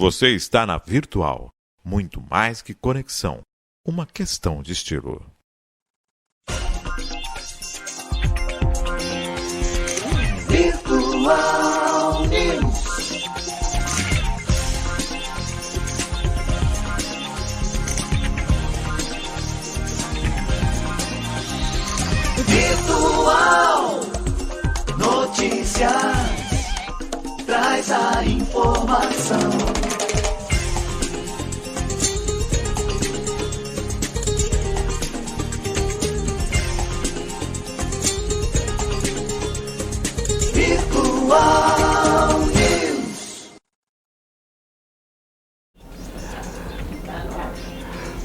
Você está na Virtual. Muito mais que conexão. Uma questão de estilo. Virtual News. Virtual Notícias. Traz a informação. Virtual News.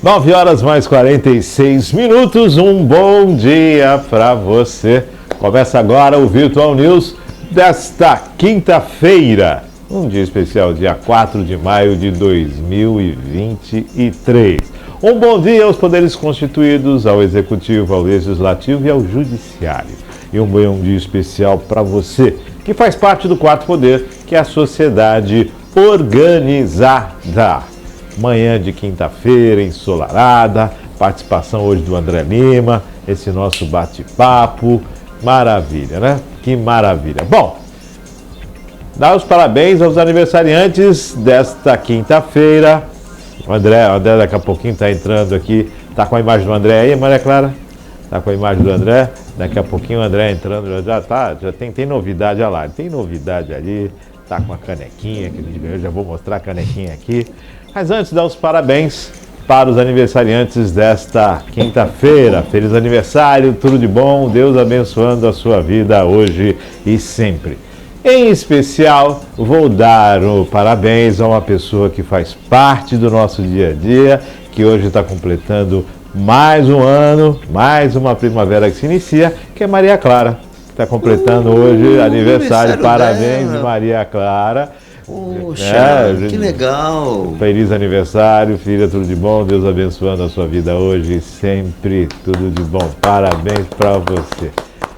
9h mais 46 minutos. Um bom dia para você. Começa agora o Virtual News desta quinta-feira. Um dia especial, dia 4 de maio de 2023. Um bom dia aos poderes constituídos, ao Executivo, ao Legislativo e ao Judiciário. E um bom dia especial para você, que faz parte do quarto poder, que é a sociedade organizada. Manhã de quinta-feira, ensolarada, participação hoje do André Lima, esse nosso bate-papo, maravilha, né? Que maravilha. Bom, dá os parabéns aos aniversariantes desta quinta-feira. O André daqui a pouquinho está entrando aqui, tá com a imagem do André aí, Maria Clara? Tá com a imagem do André? Daqui a pouquinho o André entrando, já tem novidade, olha lá, tem novidade ali, tá com a canequinha que a gente ganhou, já vou mostrar a canequinha aqui. Mas antes, dar os parabéns para os aniversariantes desta quinta-feira. Feliz aniversário, tudo de bom, Deus abençoando a sua vida hoje e sempre. Em especial, vou dar o parabéns a uma pessoa que faz parte do nosso dia a dia, que hoje está completando mais um ano, mais uma primavera que se inicia, que é Maria Clara. Está completando hoje aniversário. Parabéns, dela. Maria Clara. Poxa, que legal. Feliz aniversário, filha, tudo de bom. Deus abençoando a sua vida hoje e sempre, tudo de bom. Parabéns para você.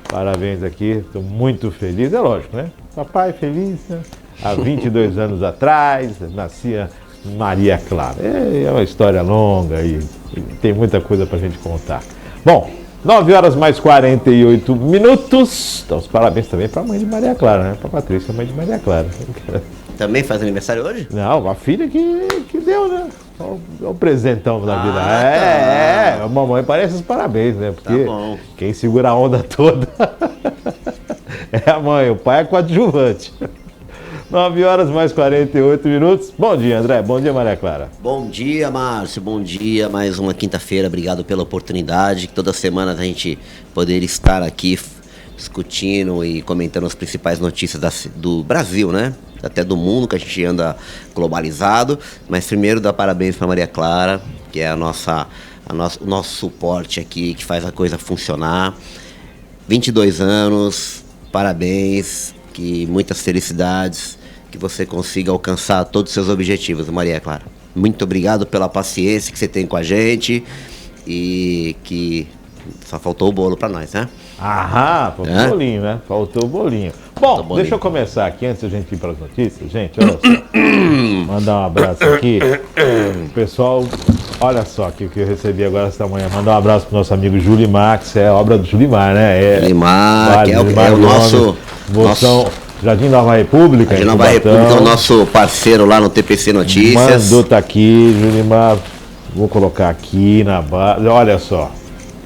Parabéns aqui, estou muito feliz, é lógico, né? Papai feliz, né? Há 22 anos atrás, nascia Maria Clara. É uma história longa e tem muita coisa para a gente contar. Bom, 9h mais 48 minutos. Então, os parabéns também para a mãe de Maria Clara, né? Para a Patrícia, mãe de Maria Clara. Também faz aniversário hoje? Não, a filha que deu, né? Olha o presentão na vida. A mamãe parece os parabéns, né? Porque quem segura a onda toda é a mãe, o pai é coadjuvante. 9h mais 48 minutos. Bom dia, André. Bom dia, Maria Clara. Bom dia, Márcio. Bom dia. Mais uma quinta-feira. Obrigado pela oportunidade. Toda semana a gente poder estar aqui discutindo e comentando as principais notícias do Brasil, né? Até do mundo, que a gente anda globalizado. Mas primeiro dar parabéns para Maria Clara, que é o nosso suporte aqui, que faz a coisa funcionar. 22 anos, parabéns, que muitas felicidades, que você consiga alcançar todos os seus objetivos, Maria Clara. Muito obrigado pela paciência que você tem com a gente e que só faltou o bolo para nós, né? Faltou o bolinho, né? Faltou o bolinho. Bom, deixa eu começar aqui, antes da gente ir para as notícias. Gente, olha só. Mandar um abraço aqui. Pessoal, olha só aqui o que eu recebi agora esta manhã. Mandar um abraço para o nosso amigo Julimar, que é a obra do Julimar, né? Julimar, que é o nosso... Jardim Nova República. Jardim Nova República é o nosso parceiro lá no TPC Notícias. Mandou, tá aqui, Julimar. Vou colocar aqui na base. Olha só.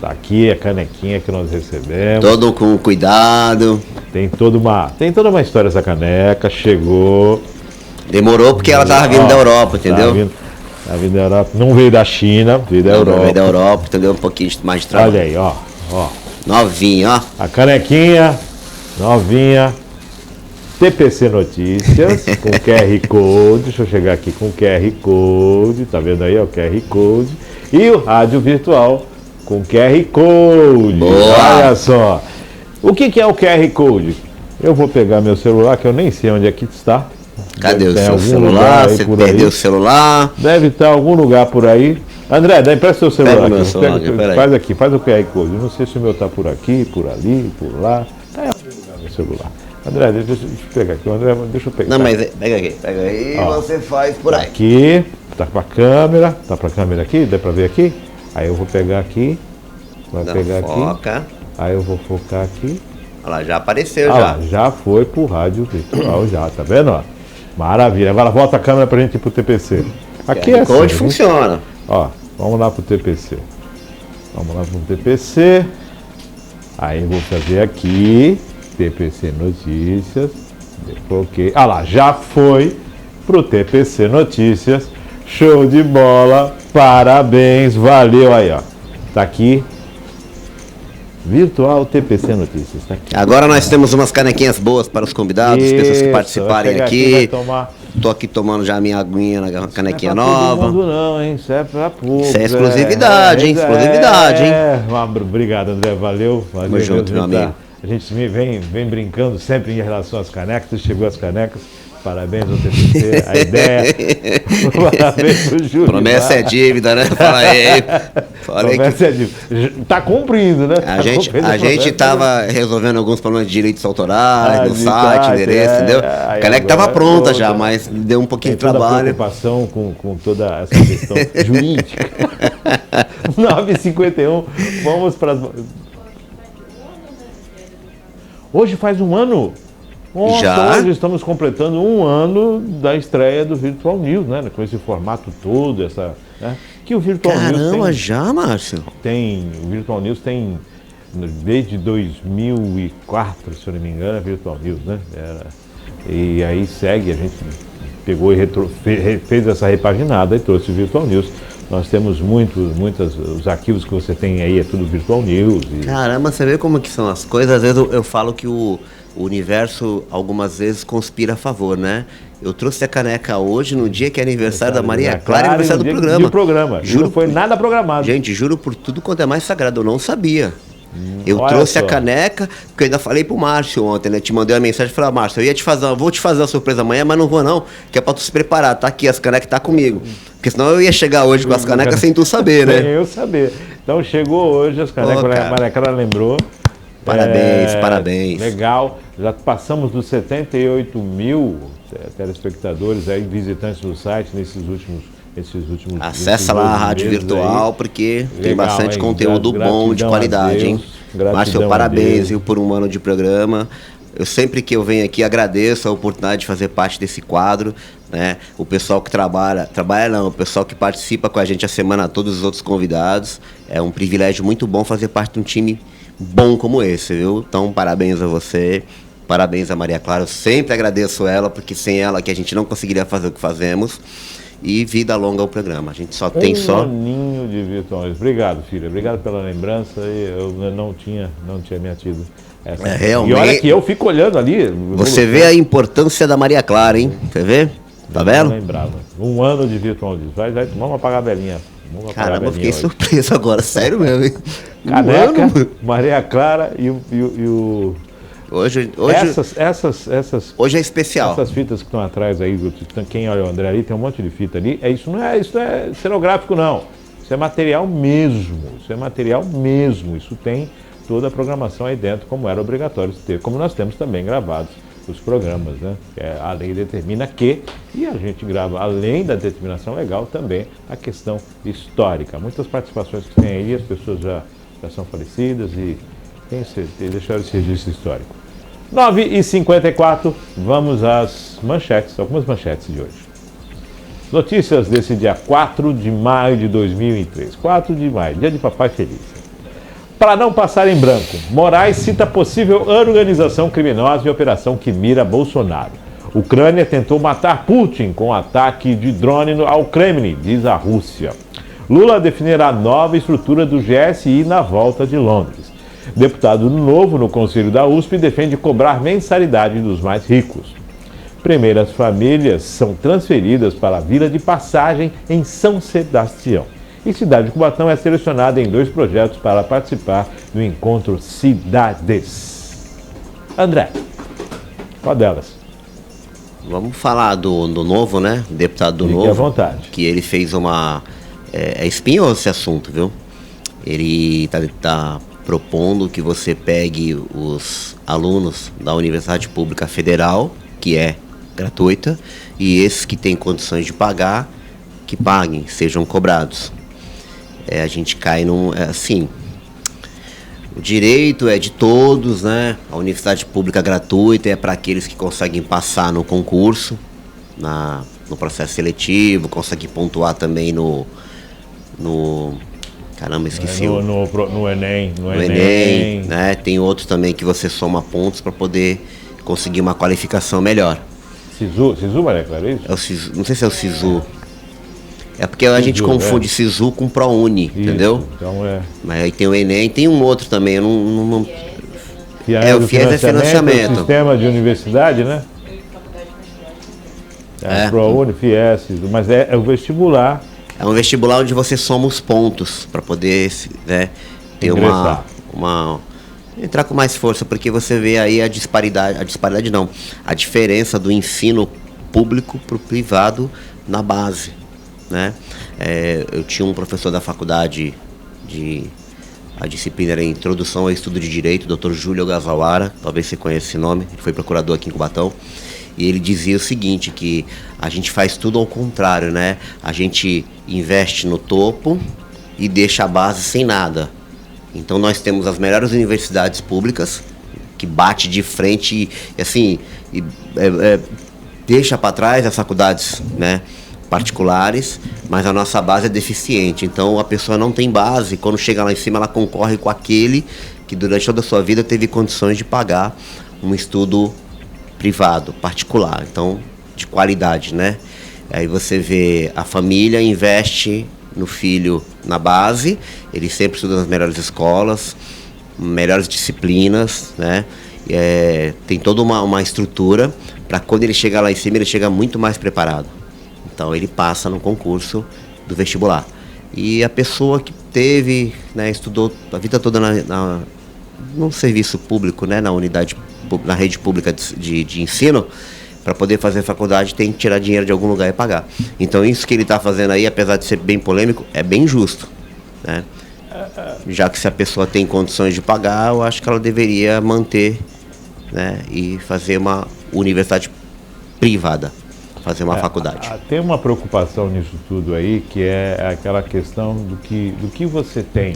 Tá aqui a canequinha que nós recebemos. Todo com cuidado. Tem toda uma história essa caneca. Chegou. Demorou porque ela tava vindo da Europa, entendeu? Tá vindo da Europa. Não veio da China, veio da Europa. Veio da Europa, entendeu? Um pouquinho mais de trabalho. Olha aí, ó. Novinha, ó. A canequinha, novinha. TPC Notícias, com QR Code. Deixa eu chegar aqui com QR Code. Tá vendo aí, ó, QR Code. E o rádio virtual com QR Code. Boa. Olha só. O que é o QR Code? Eu vou pegar meu celular, que eu nem sei onde é que está. Cadê o seu celular? Você perdeu o celular? Deve estar em algum lugar por aí. André, empresta o seu celular. Pega o meu celular, faz aqui, faz o QR Code. Eu não sei se o meu está por aqui, por ali, por lá. Está em algum lugar meu celular. André, deixa eu pegar aqui. André, deixa eu pegar. Não, mas pega aí, Ó, você faz por aí. Aqui, tá pra câmera aqui, dá pra ver aqui? Aí eu vou pegar aqui, pegar foca. aqui, aí eu vou focar aqui. Olha lá, já apareceu, Ah, já foi pro rádio virtual, já, tá vendo? Ó? Maravilha. Agora volta a câmera pra gente ir pro TPC. Aqui é assim, Code funciona. Ó, vamos lá pro TPC. Vamos lá pro TPC. Aí eu vou fazer aqui, TPC Notícias. Coloquei. Ah lá, já foi pro TPC Notícias. Show de bola. Parabéns, valeu aí, ó. Tá aqui. Virtual TPC Notícias, tá aqui. Agora nós temos umas canequinhas boas para os convidados, as pessoas que participarem vai aqui. tomar. Tô aqui tomando já a minha aguinha na canequinha Não é pra nova. todo mundo não, hein? Isso é pra poucos. Isso é exclusividade, hein? Exclusividade, hein? Obrigado, André. Valeu. Tamo junto, meu amigo. A gente vem brincando sempre em relação às canecas. Chegou as canecas. Parabéns ao TPC, a ideia. Parabéns ao Júlio. Promessa é dívida, né? Fala aí. Promessa é dívida. Tá cumprindo, né? A gente tava resolvendo alguns problemas de direitos autorais no site, endereço, entendeu? A caneca tava pronta já, mas deu um pouquinho de trabalho. Preocupação com toda essa questão jurídica. 9h51, vamos para as... Hoje faz um ano. Nossa, já? Hoje estamos completando um ano da estreia do Virtual News, né? Com esse formato todo, essa, né? Que o Virtual Caramba, News já, Márcio? o Virtual News tem, desde 2004, se eu não me engano, é Virtual News, né? E aí segue, a gente pegou e fez essa repaginada e trouxe o Virtual News. Nós temos os arquivos que você tem aí, é tudo Virtual News. Caramba, você vê como que são as coisas. Às vezes eu falo que o universo algumas vezes conspira a favor, né? Eu trouxe a caneca hoje, no dia que é aniversário da Maria Clara, aniversário do programa. Juro, não foi nada programado. Gente, juro por tudo quanto é mais sagrado, eu não sabia. Eu olha trouxe só. a caneca, porque eu ainda falei pro Márcio ontem, né? Te mandei uma mensagem e falei, Márcio, vou te fazer uma surpresa amanhã, mas não vou não, que é pra tu se preparar, tá aqui, as canecas tá comigo. Porque senão eu ia chegar hoje com as canecas sem tu saber, né? Sem eu saber. Então chegou hoje as canecas, a Maria Clara lembrou. Parabéns, parabéns. Legal, já passamos dos 78 mil telespectadores aí, visitantes do site nesses últimos Acessa lá a Rádio Virtual, porque legal, tem bastante conteúdo bom, de qualidade, hein? Márcio, parabéns, viu, por um ano de programa. Eu sempre que eu venho aqui agradeço a oportunidade de fazer parte desse quadro, né? O pessoal que o pessoal que participa com a gente a semana toda, os outros convidados. É um privilégio muito bom fazer parte de um time bom como esse, viu? Então, parabéns a você, parabéns a Maria Clara. Eu sempre agradeço ela, porque sem ela que a gente não conseguiria fazer o que fazemos. E vida longa ao programa. A gente só tem só... aninho de Virtual News. Obrigado, filha. Obrigado pela lembrança. Eu não tinha me atido essa. Realmente... E olha que eu fico olhando ali. Você vê a importância da Maria Clara, hein? Você vê? Tá vendo? Não lembrava. Um ano de Virtual News. Vamos apagar a velhinha. Caramba, eu fiquei surpreso agora. Sério mesmo, hein? Caneca, Maria Clara e o... Hoje hoje é especial. Essas fitas que estão atrás aí, quem olha o André ali, tem um monte de fita ali. Isso não é cenográfico, não. Isso é material mesmo. Isso tem toda a programação aí dentro, como era obrigatório ter, como nós temos também gravados os programas, né? A lei determina que, e a gente grava, além da determinação legal, também a questão histórica. Muitas participações que tem aí, as pessoas já são falecidas e deixaram esse registro histórico. 9h54, vamos às manchetes, algumas manchetes de hoje. Notícias desse dia 4 de maio de 2003. 4 de maio, dia de Papai Feliz. Para não passar em branco, Moraes cita possível organização criminosa e operação que mira Bolsonaro. Ucrânia tentou matar Putin com ataque de drone ao Kremlin, diz a Rússia. Lula definirá nova estrutura do GSI na volta de Londres. Deputado novo no Conselho da USP defende cobrar mensalidade dos mais ricos. Primeiras famílias são transferidas para a Vila de Passagem, em São Sebastião. E Cidade de Cubatão é selecionada em 2 projetos para participar do Encontro Cidades. André, qual delas? Vamos falar do novo, né? Deputado do novo. Fique à vontade. Que ele fez uma... É espinhoso esse assunto, viu? Ele tá propondo que você pegue os alunos da Universidade Pública Federal, que é gratuita, e esses que têm condições de pagar, que paguem, sejam cobrados. A gente cai assim, o direito é de todos, né? A universidade pública gratuita é para aqueles que conseguem passar no concurso, no processo seletivo, conseguem pontuar também no caramba, esqueci. No Enem. No Enem, né? Tem outros também que você soma pontos para poder conseguir uma qualificação melhor. Sisu, Maria Clarice? Não sei se é o Sisu. É porque a gente confunde Sisu com ProUni, entendeu? Então é. Mas aí tem o Enem, tem um outro também, eu não... O FIES é financiamento. Sistema de universidade, né? ProUni, FIES, mas é o vestibular. É um vestibular onde você soma os pontos para poder, né, ter entrar com mais força, porque você vê aí a diferença do ensino público para o privado na base, né? Eu tinha um professor da faculdade a disciplina era Introdução ao Estudo de Direito, Dr. Júlio Gazawara, talvez você conheça esse nome, ele foi procurador aqui em Cubatão. E ele dizia o seguinte, que a gente faz tudo ao contrário, né? A gente investe no topo e deixa a base sem nada. Então nós temos as melhores universidades públicas, que bate de frente deixa para trás as faculdades, né, particulares, mas a nossa base é deficiente. Então a pessoa não tem base, quando chega lá em cima ela concorre com aquele que durante toda a sua vida teve condições de pagar um estudo privado, particular, então de qualidade, né? Aí você vê a família investe no filho na base, ele sempre estuda nas melhores escolas, melhores disciplinas, né? Tem toda uma estrutura para quando ele chegar lá em cima, ele chega muito mais preparado. Então ele passa no concurso do vestibular. E a pessoa que teve, né, estudou a vida toda no serviço público, né, na rede pública de ensino, para poder fazer faculdade tem que tirar dinheiro de algum lugar e pagar. Então isso que ele está fazendo aí, apesar de ser bem polêmico, é bem justo, né? Já que se a pessoa tem condições de pagar, eu acho que ela deveria manter, né, e fazer uma universidade privada, fazer uma faculdade. Tem uma preocupação nisso tudo aí, que é aquela questão do que você tem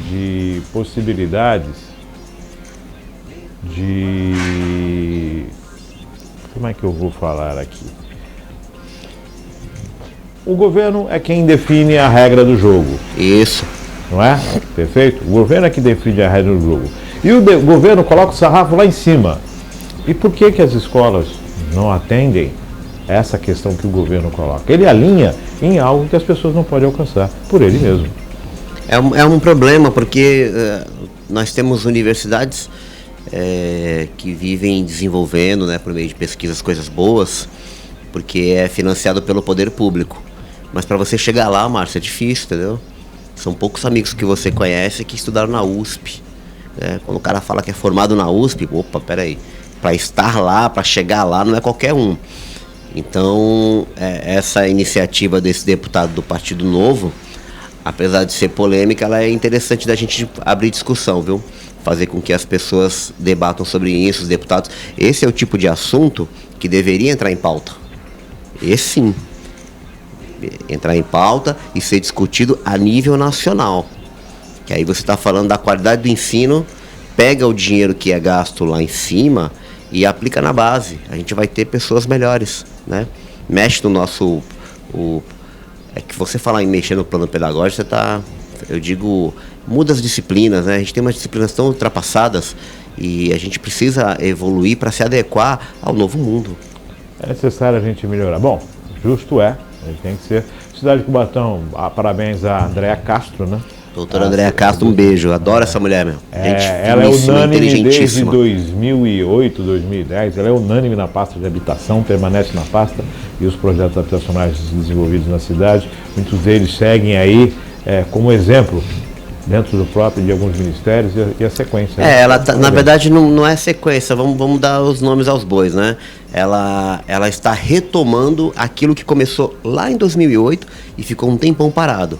de possibilidades como é que eu vou falar aqui? O governo é quem define a regra do jogo. Isso. Não é? Perfeito? O governo é que define a regra do jogo. E o governo coloca o sarrafo lá em cima. E por que as escolas não atendem essa questão que o governo coloca? Ele alinha em algo que as pessoas não podem alcançar por ele mesmo. É um problema, porque nós temos universidades que vivem desenvolvendo, né, por meio de pesquisas, coisas boas, porque é financiado pelo poder público. Mas para você chegar lá, Márcio, é difícil, entendeu? São poucos amigos que você conhece que estudaram na USP. Né? Quando o cara fala que é formado na USP, opa, peraí, para estar lá, para chegar lá, não é qualquer um. Então, essa iniciativa desse deputado do Partido Novo, apesar de ser polêmica, ela é interessante da gente abrir discussão, viu? Fazer com que as pessoas debatam sobre isso, os deputados. Esse é o tipo de assunto que deveria entrar em pauta. Esse sim. Entrar em pauta e ser discutido a nível nacional. Que aí você está falando da qualidade do ensino, pega o dinheiro que é gasto lá em cima e aplica na base. A gente vai ter pessoas melhores, né? Mexe no nosso... É que você falar em mexer no plano pedagógico, você está... Eu digo, muda as disciplinas, né? A gente tem umas disciplinas tão ultrapassadas e a gente precisa evoluir para se adequar ao novo mundo. É necessário a gente melhorar. Bom, justo tem que ser. Cidade de Cubatão, parabéns a Andréa Castro, né? Doutora Andréa Castro, um beijo. Adoro essa mulher, meu. Ela é unânime desde 2008, 2010. Ela é unânime na pasta de habitação, permanece na pasta e os projetos habitacionais desenvolvidos na cidade. Muitos deles seguem aí como exemplo dentro do próprio de alguns ministérios e a sequência. Ela na verdade não é sequência, vamos dar os nomes aos bois, né? Ela está retomando aquilo que começou lá em 2008 e ficou um tempão parado.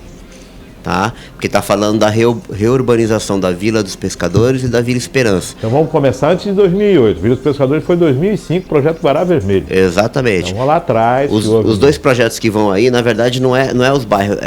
tá? Porque está falando da reurbanização da Vila dos Pescadores e da Vila Esperança. Então vamos começar antes de 2008. Vila dos Pescadores foi 2005, projeto Guará Vermelho. Exatamente. Então vamos lá atrás. Os dois projetos que vão aí, na verdade, não é os bairros.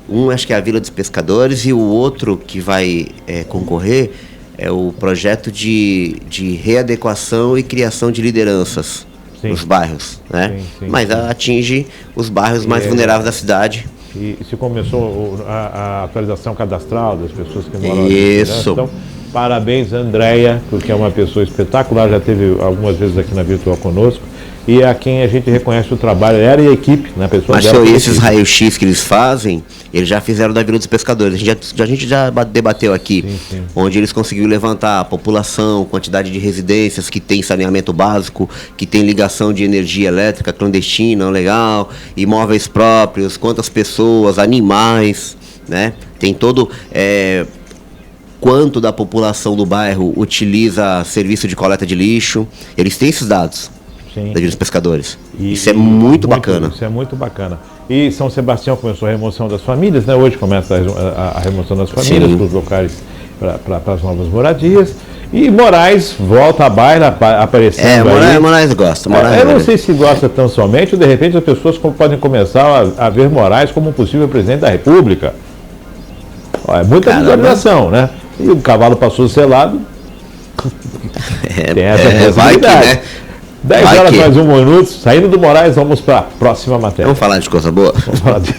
Um acho que é a Vila dos Pescadores e o outro que vai concorrer é o projeto de readequação e criação de lideranças nos bairros, né? Mas atinge os bairros mais vulneráveis da cidade. E se começou a atualização cadastral das pessoas que moram Isso. Então, parabéns, Andréia, porque é uma pessoa espetacular, já esteve algumas vezes aqui na Virtual conosco, e a quem a gente reconhece o trabalho, ela e a equipe, né? Pessoa Mas esses raio-x que eles fazem, eles já fizeram da Vila dos Pescadores. A gente já debateu aqui, onde eles conseguiram levantar a população, quantidade de residências que tem saneamento básico, que tem ligação de energia elétrica clandestina, legal, imóveis próprios, quantas pessoas, animais, né? Tem todo... quanto da população do bairro utiliza serviço de coleta de lixo. Eles têm esses dados. Da Vila dos Pescadores. Isso é muito bacana. Isso é muito bacana. E São Sebastião começou a remoção das famílias, né? Hoje começa a remoção das famílias para os locais, para as novas moradias. E Moraes volta à baila, aparecendo Moraes gosta. Eu não sei se gosta tão somente, ou de repente as pessoas podem começar a ver Moraes como um possível presidente da República. É muita visualização, né? E o cavalo passou selado. Tem essa possibilidade. Né? 10 horas mais 1 minuto, saindo do Moraes, vamos para a próxima matéria. Vamos falar de coisa boa? Vamos falar de...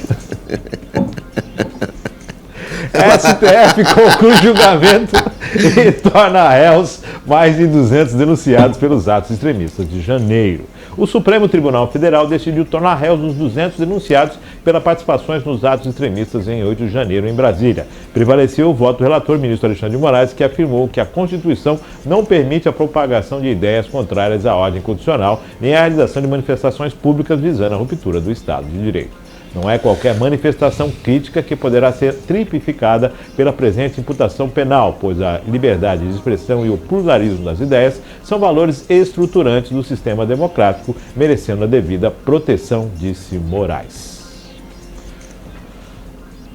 STF conclui julgamento e torna réus mais de 200 denunciados pelos atos extremistas de janeiro. O Supremo Tribunal Federal decidiu tornar réus os 200 denunciados pelas participações nos atos extremistas em 8 de janeiro em Brasília. Prevaleceu o voto do relator, ministro Alexandre de Moraes, que afirmou que a Constituição não permite a propagação de ideias contrárias à ordem constitucional nem a realização de manifestações públicas visando a ruptura do Estado de Direito. Não é qualquer manifestação crítica que poderá ser tipificada pela presente imputação penal, pois a liberdade de expressão e o pluralismo das ideias são valores estruturantes do sistema democrático, merecendo a devida proteção, disse Moraes.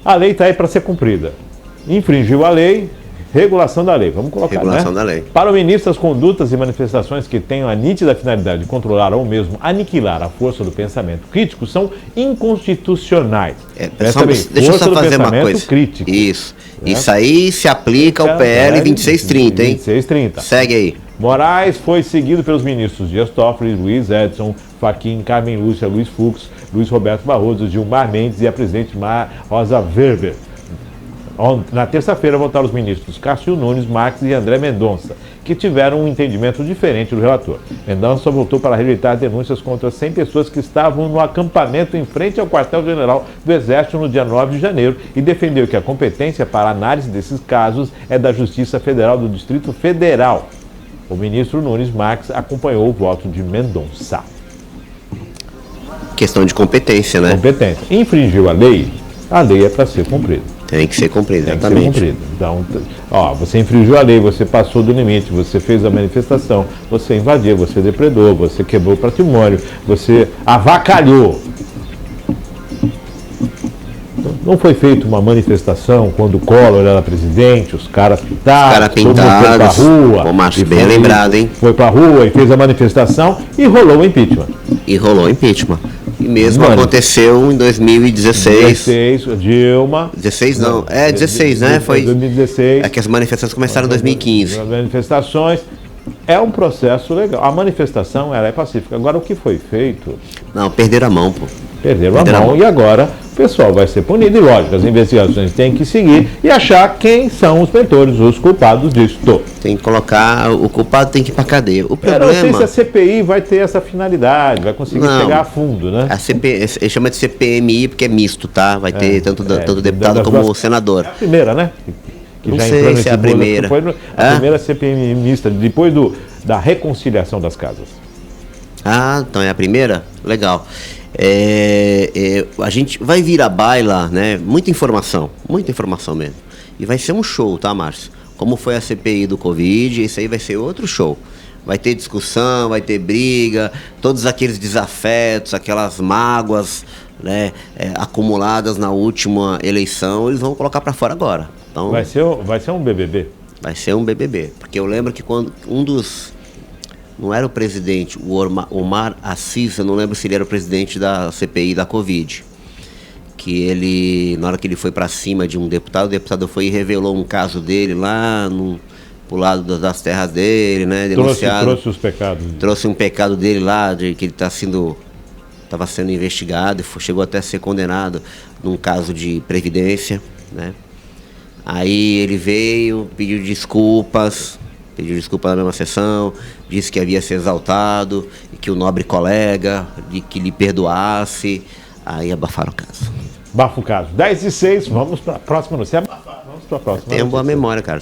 A lei está aí para ser cumprida. Infringiu a lei, regulação da lei. Vamos colocar, regulação da lei. Para o ministro, as condutas e manifestações que tenham a nítida finalidade de controlar ou mesmo aniquilar a força do pensamento crítico são inconstitucionais. Deixa eu só fazer uma coisa. Crítico. Isso. Isso aí se aplica ao PL 2630, hein? 2630. Segue aí. Moraes foi seguido pelos ministros Dias Toffoli, Luiz Edson, Fachin, Carmen Lúcia, Luiz Fux, Luiz Roberto Barroso, Gilmar Mendes e a presidente Rosa Weber. Na terça-feira votaram os ministros Cássio Nunes Marques e André Mendonça, que tiveram um entendimento diferente do relator. Mendonça votou para rejeitar denúncias contra 100 pessoas que estavam no acampamento em frente ao quartel-general do Exército no dia 9 de janeiro e defendeu que a competência para a análise desses casos é da Justiça Federal do Distrito Federal. O ministro Nunes Marques acompanhou o voto de Mendonça. Questão de competência, né? Competência. Infringiu a lei é para ser cumprida. Tem que ser cumprido, exatamente. Tem que ser cumprido. Então, você infringiu a lei, você passou do limite, você fez a manifestação, você invadiu, você depredou, você quebrou o patrimônio, você avacalhou. Não foi feita uma manifestação quando o Collor era presidente, os caras pintados, todo mundo foi pra rua. O Márcio bem lembrado, hein? Foi pra rua e fez a manifestação e rolou o impeachment. E mesmo aconteceu em 2016. 16, Dilma. 16 não, 16, né? Foi 2016. É que as manifestações começaram em 2015. As manifestações é um processo legal. A manifestação ela é pacífica. Agora o que foi feito? Não, perderam a mão, pô. Perderam a mão e agora o pessoal vai ser punido. E lógico, as investigações têm que seguir e achar quem são os mentores, os culpados disso. Tem que colocar, o culpado tem que ir pra cadeia. O problema... Eu não sei se a CPI vai ter essa finalidade, vai conseguir pegar a fundo, né? A CPI chama de CPMI porque é misto, tá? Vai ter tanto deputado como senador. É a primeira, né? Que não já sei se é a primeira. A primeira CPI mista, depois da reconciliação das casas. Ah, então é a primeira? Legal. A gente vai vir à baila, né? Muita informação mesmo. E vai ser um show, tá, Márcio? Como foi a CPI do Covid, isso aí vai ser outro show. Vai ter discussão, vai ter briga, todos aqueles desafetos, aquelas mágoas, né, acumuladas na última eleição, eles vão colocar para fora agora. Então, vai ser um BBB? Vai ser um BBB. Porque eu lembro que quando não era o presidente, o Omar Assis, eu não lembro se ele era o presidente da CPI da Covid. Que ele, na hora que ele foi para cima de um deputado, o deputado foi e revelou um caso dele lá pro lado das terras dele, né? Denunciado. Trouxe os pecados. Trouxe um pecado dele lá, de que ele estava sendo investigado e chegou até a ser condenado num caso de previdência, né? Aí ele veio, pediu desculpa na mesma sessão, disse que havia se exaltado, e que o nobre colega, de que lhe perdoasse, aí abafaram o caso. Abafa o caso. 10h06, vamos para a próxima notícia. Vamos para a próxima. Tenho boa memória, cara.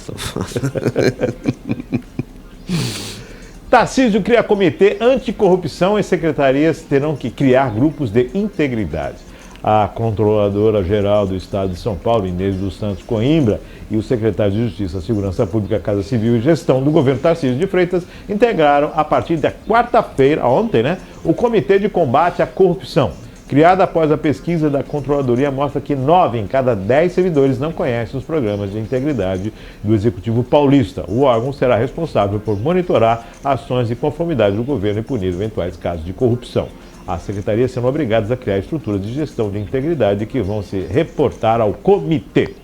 Tarcísio cria comitê anticorrupção e secretarias terão que criar grupos de integridade. A Controladora-Geral do Estado de São Paulo, Inês dos Santos Coimbra, e o secretário de Justiça, Segurança Pública, Casa Civil e Gestão do governo Tarcísio de Freitas integraram, a partir da quarta-feira, ontem, né, o Comitê de Combate à Corrupção. Criada após a pesquisa da Controladoria, mostra que 9 em cada 10 servidores não conhecem os programas de integridade do Executivo Paulista. O órgão será responsável por monitorar ações de conformidade do governo e punir eventuais casos de corrupção. As secretarias serão obrigadas a criar estruturas de gestão de integridade que vão se reportar ao comitê.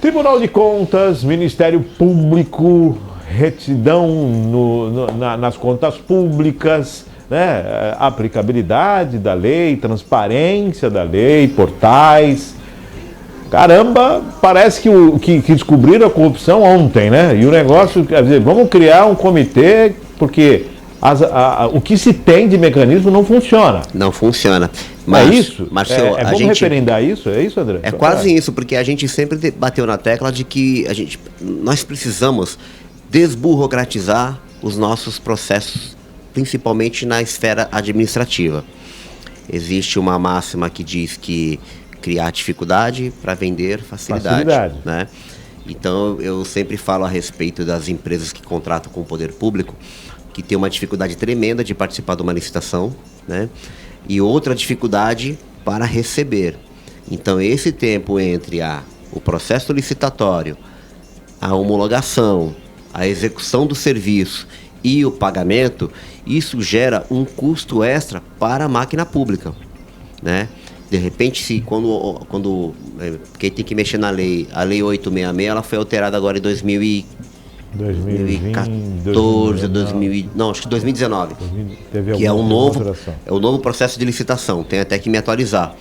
Tribunal de Contas, Ministério Público, retidão nas contas públicas, né? Aplicabilidade da lei, transparência da lei, portais. Caramba, parece que descobriram a corrupção ontem, né? E o negócio, quer dizer, vamos criar um comitê porque o que se tem de mecanismo não funciona. Não funciona. Mas, é isso? Marcelo, vamos referendar isso? É isso, André? É quase isso, porque a gente sempre bateu na tecla de que nós precisamos desburocratizar os nossos processos, principalmente na esfera administrativa. Existe uma máxima que diz que criar dificuldade para vender facilidade. Né? Então, eu sempre falo a respeito das empresas que contratam com o poder público, que tem uma dificuldade tremenda de participar de uma licitação, né? E outra dificuldade para receber. Então, esse tempo entre o processo licitatório, a homologação, a execução do serviço e o pagamento, isso gera um custo extra para a máquina pública, né? De repente, quando quem tem que mexer na lei, a Lei 866, ela foi alterada agora em 2014, acho que 2019, que é o novo processo de licitação, tem até que me atualizar.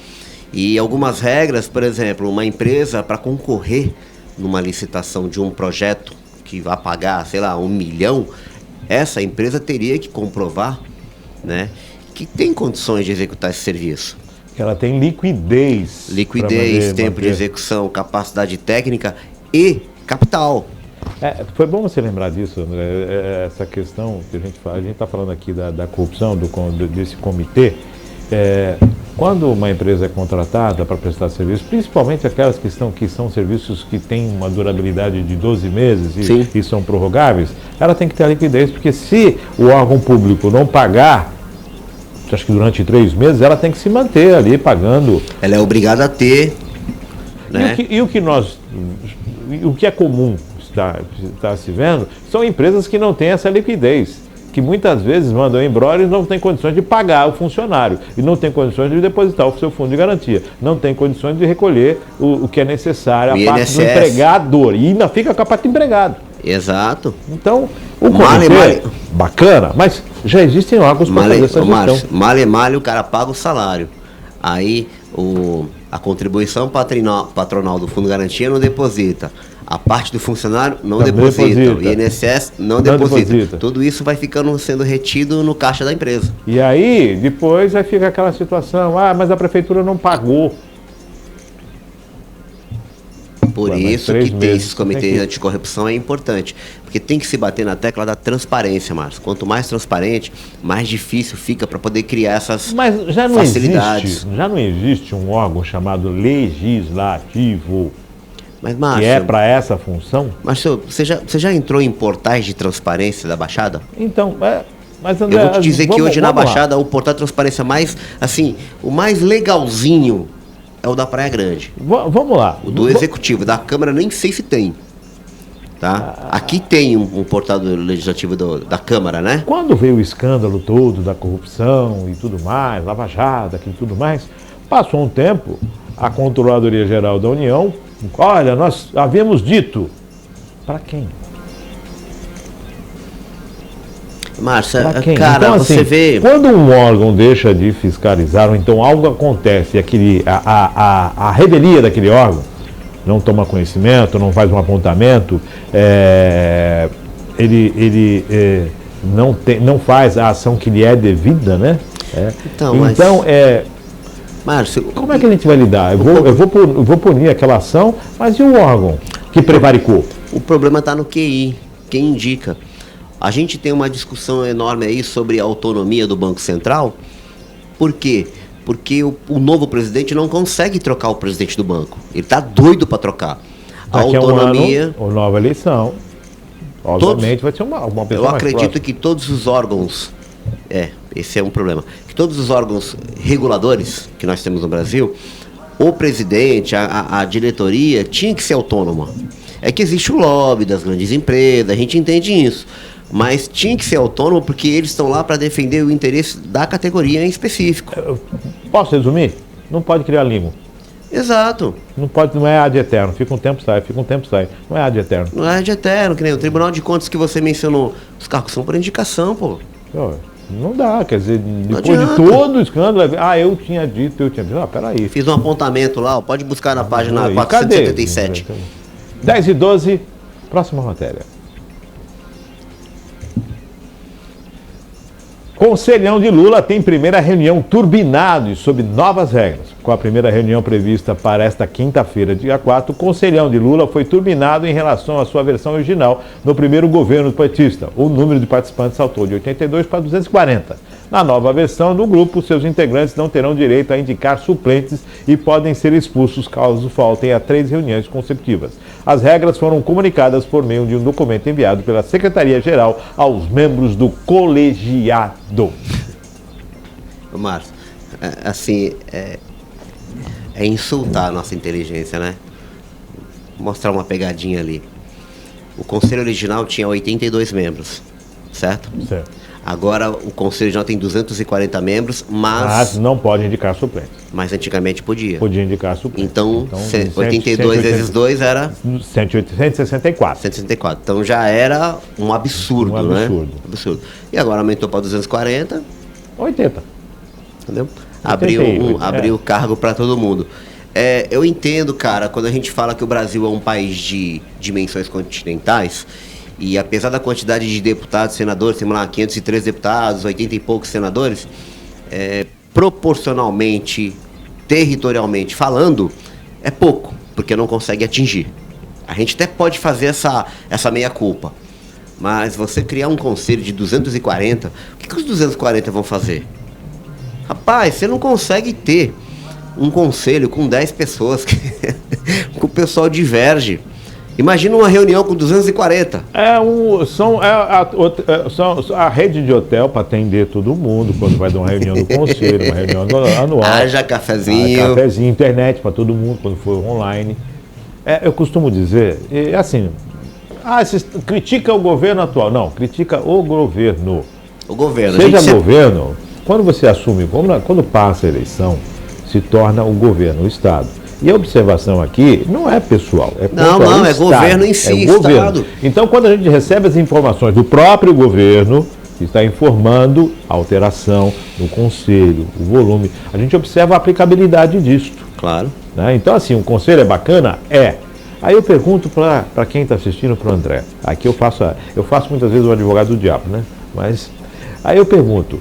E algumas regras, por exemplo, uma empresa para concorrer numa licitação de um projeto que vai pagar, sei lá, 1 milhão, essa empresa teria que comprovar, né, que tem condições de executar esse serviço. Que ela tem liquidez. Tempo de execução, capacidade técnica e capital. Foi bom você lembrar disso, André, essa questão que a gente está falando aqui da corrupção, desse comitê. Quando uma empresa é contratada para prestar serviço, principalmente aquelas que são serviços que têm uma durabilidade de 12 meses e são prorrogáveis, ela tem que ter a liquidez, porque se o órgão público não pagar, acho que durante 3 meses, ela tem que se manter ali pagando. Ela é obrigada a ter, né? O que é comum está se vendo são empresas que não têm essa liquidez, que muitas vezes mandam embora e não têm condições de pagar o funcionário, e não tem condições de depositar o seu fundo de garantia, não tem condições de recolher o que é necessário, a parte do empregador, e ainda fica com a parte do empregado. Exato. Então, o comitê, bacana, mas já existem órgãos para fazer essa gestão. Male, o cara paga o salário. Aí a contribuição patronal do Fundo de Garantia não deposita. A parte do funcionário não deposita. O INSS não deposita. Tudo isso vai sendo retido no caixa da empresa. E aí, depois vai ficar aquela situação, mas a prefeitura não pagou. Por isso que ter esses comitês anticorrupção é importante. Porque tem que se bater na tecla da transparência, Márcio. Quanto mais transparente, mais difícil fica para poder criar essas facilidades. Já não existe um órgão chamado legislativo, mas, Márcio, que é para essa função? Márcio, você já entrou em portais de transparência da Baixada? Então, Mas, André, eu vou te dizer que hoje na vamos lá. Baixada o portal de transparência mais, assim, o mais legalzinho é o da Praia Grande. Vamos lá. O do Executivo, da Câmara nem sei se tem. Tá? Aqui tem um portal legislativo da Câmara, né? Quando veio o escândalo todo da corrupção e tudo mais, Lava Jato, aquilo tudo mais, passou um tempo, a Controladoria Geral da União, olha, nós havíamos dito, para quem? Márcia, Pra quem? cara, Então, você assim, vê... quando um órgão deixa de fiscalizar, ou então algo acontece, a revelia daquele órgão não toma conhecimento, não faz um apontamento, ele não faz a ação que lhe é devida, né? Então, Márcio, como é que a gente vai lidar? Eu vou punir aquela ação, mas e o órgão que prevaricou? o problema está no QI, quem indica. A gente tem uma discussão enorme aí sobre a autonomia do Banco Central. Por quê? Porque o novo presidente não consegue trocar o presidente do banco. Ele está doido para trocar. A Daqui autonomia... a um ano, ou nova eleição, obviamente vai ser uma pessoa Eu mais acredito próxima. que todos os órgãos... esse é um problema. Que todos os órgãos reguladores que nós temos no Brasil, o presidente, a diretoria, tinha que ser autônoma. É que existe o lobby das grandes empresas, a gente entende isso. Mas tinha que ser autônomo porque eles estão lá para defender o interesse da categoria em específico. Posso resumir? Não pode criar limo. Exato. Não é ad eterno. Fica um tempo, sai. Não é ad eterno. Não é de eterno, que nem o Tribunal de Contas que você mencionou. Os cargos são por indicação, pô. Não dá, quer dizer, depois de adianta. todo o escândalo, eu tinha dito. Peraí. Fiz um apontamento lá, ó, pode buscar na página Aí, 477. 10 e 12, próxima matéria. Conselhão de Lula tem primeira reunião turbinado e sob novas regras. Com a primeira reunião prevista para esta quinta-feira, dia 4, o Conselhão de Lula foi turbinado em relação à sua versão original no primeiro governo petista. O número de participantes saltou de 82 para 240. Na nova versão do grupo, seus integrantes não terão direito a indicar suplentes e podem ser expulsos caso faltem a 3 reuniões consecutivas. As regras foram comunicadas por meio de um documento enviado pela Secretaria-Geral aos membros do colegiado. Márcio, é insultar a nossa inteligência, né? Vou mostrar uma pegadinha ali. O conselho original tinha 82 membros, certo? Certo. Agora o conselho original tem 240 membros, Mas não pode indicar suplentes. mas antigamente podia. Podia indicar suplentes. Então 82 vezes 2 era 164. 164. Então já era um absurdo, né? Absurdo. E agora aumentou para 240, 80. entendeu? 88, Abriu o cargo para todo mundo. Eu entendo, cara, quando a gente fala que o Brasil é um país de dimensões continentais, e apesar da quantidade de deputados, senadores, temos lá 503 deputados, 80 e poucos senadores, proporcionalmente, territorialmente falando, é pouco, porque não consegue atingir. A gente até pode fazer essa meia-culpa, mas você criar um conselho de 240, o que os 240 vão fazer? Rapaz, você não consegue ter um conselho com 10 pessoas que o pessoal diverge. Imagina uma reunião com 240. A rede de hotel para atender todo mundo quando vai dar uma reunião do conselho, uma reunião anual. Haja cafezinho. Cafezinho, internet para todo mundo quando for online. Eu costumo dizer, critica o governo atual. Não, critica o governo. O governo. Seja governo, quando você assume, quando passa a eleição, se torna o governo, o Estado. E a observação aqui não é pessoal, é Não, é governo em si, Estado. Então, quando a gente recebe as informações do próprio governo, que está informando a alteração no conselho, o volume, a gente observa a aplicabilidade disto. Claro. Né? Então, assim, o conselho é bacana? É. Aí eu pergunto para quem está assistindo, para o André. Aqui eu faço muitas vezes o advogado do diabo, né? Mas aí eu pergunto,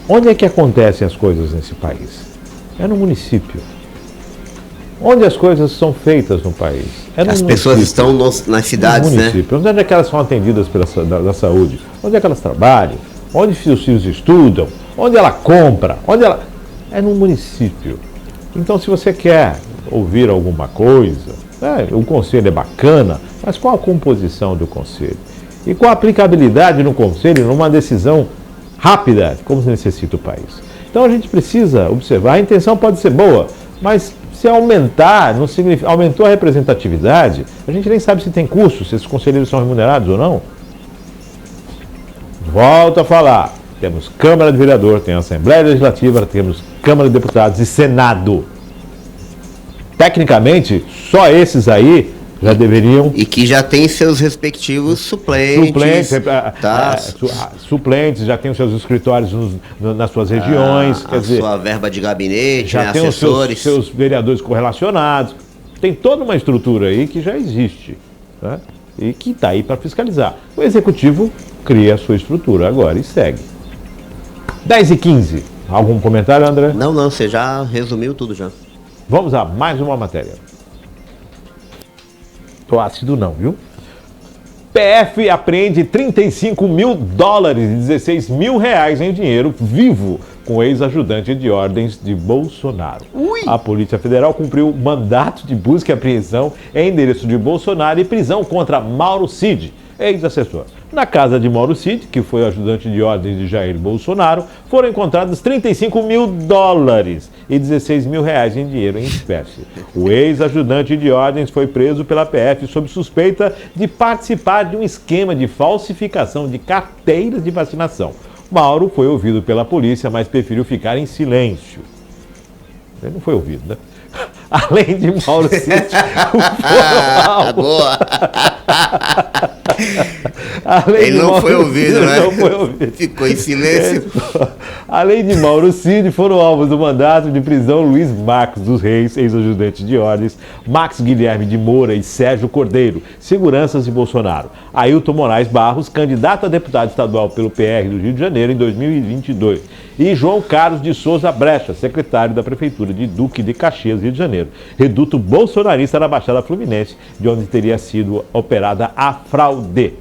onde é que acontecem as coisas nesse país? É no município. Onde as coisas são feitas no país? As pessoas estão nas cidades, né? Onde é que elas são atendidas da saúde? Onde é que elas trabalham? Onde seus filhos estudam? Onde ela compra? É no município. Então, se você quer ouvir alguma coisa, o conselho é bacana, mas qual a composição do conselho? E qual a aplicabilidade no conselho numa decisão rápida, como se necessita o país. Então a gente precisa observar, a intenção pode ser boa, mas se aumentar, não significa, aumentou a representatividade, a gente nem sabe se tem curso, se esses conselheiros são remunerados ou não. Volto a falar, temos Câmara de Vereador, tem Assembleia Legislativa, temos Câmara de Deputados e Senado. Tecnicamente, só esses aí já deveriam... E que já tem seus respectivos suplentes. Suplentes, já tem os seus escritórios nas suas regiões. Quer dizer, sua verba de gabinete, já tem assessores. Os seus vereadores correlacionados. Tem toda uma estrutura aí que já existe, né? E que está aí para fiscalizar. O Executivo cria a sua estrutura agora e segue. 10h15. Algum comentário, André? Não, você já resumiu tudo já. Vamos a mais uma matéria. Tô ácido não, viu? PF apreende 35 mil dólares e 16 mil reais em dinheiro vivo com ex-ajudante de ordens de Bolsonaro. Ui. A Polícia Federal cumpriu mandato de busca e apreensão em endereço de Bolsonaro e prisão contra Mauro Cid, ex-assessor. Na casa de Mauro Cid, que foi ajudante de ordens de Jair Bolsonaro, foram encontrados 35 mil dólares e 16 mil reais em dinheiro em espécie. O ex-ajudante de ordens foi preso pela PF sob suspeita de participar de um esquema de falsificação de carteiras de vacinação. Mauro foi ouvido pela polícia, mas preferiu ficar em silêncio. Ele não foi ouvido, né? Além de Mauro Cid, boa! Ele não foi ouvido, né? Não foi ouvido. Ficou em silêncio. Além de Mauro Cid, foram alvos do mandato de prisão Luiz Marcos dos Reis, ex-ajudante de ordens, Max Guilherme de Moura e Sérgio Cordeiro, seguranças de Bolsonaro. Ailton Moraes Barros, candidato a deputado estadual pelo PR do Rio de Janeiro em 2022. E João Carlos de Souza Brecha, secretário da Prefeitura de Duque de Caxias, Rio de Janeiro, reduto bolsonarista da Baixada Fluminense, de onde teria sido operada a fraude.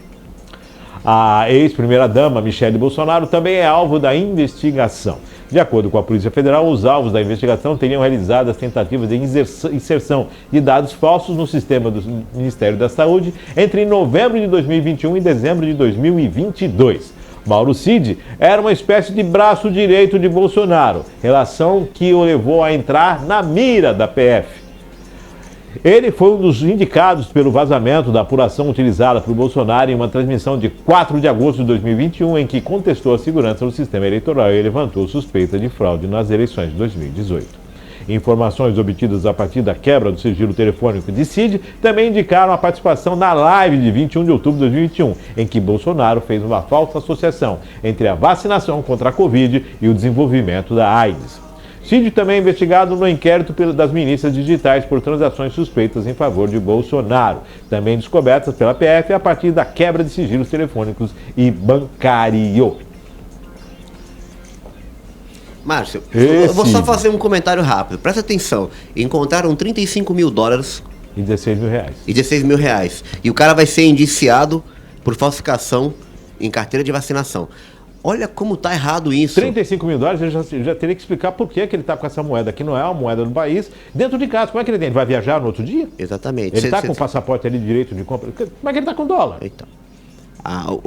A ex-primeira-dama, Michele Bolsonaro, também é alvo da investigação. De acordo com a Polícia Federal, os alvos da investigação teriam realizado as tentativas de inserção de dados falsos no sistema do Ministério da Saúde entre novembro de 2021 e dezembro de 2022. Mauro Cid era uma espécie de braço direito de Bolsonaro, relação que o levou a entrar na mira da PF. Ele foi um dos indicados pelo vazamento da apuração utilizada por Bolsonaro em uma transmissão de 4 de agosto de 2021, em que contestou a segurança do sistema eleitoral e levantou suspeita de fraude nas eleições de 2018. Informações obtidas a partir da quebra do sigilo telefônico de Cid também indicaram a participação na live de 21 de outubro de 2021, em que Bolsonaro fez uma falsa associação entre a vacinação contra a Covid e o desenvolvimento da AIDS. Cid também é investigado no inquérito das milícias digitais por transações suspeitas em favor de Bolsonaro, também descobertas pela PF a partir da quebra de sigilos telefônicos e bancário. Márcio, eu vou só fazer um comentário rápido. Presta atenção. Encontraram 35 mil dólares e 16 mil reais. E 16 mil reais. E o cara vai ser indiciado por falsificação em carteira de vacinação. Olha como tá errado isso. 35 mil dólares, ele já teria que explicar por que ele está com essa moeda, que não é uma moeda do país, dentro de casa. Como é que ele tem? Ele vai viajar no outro dia? Exatamente. Ele está com o passaporte ali de direito de compra. Como é que ele está com dólar? Então.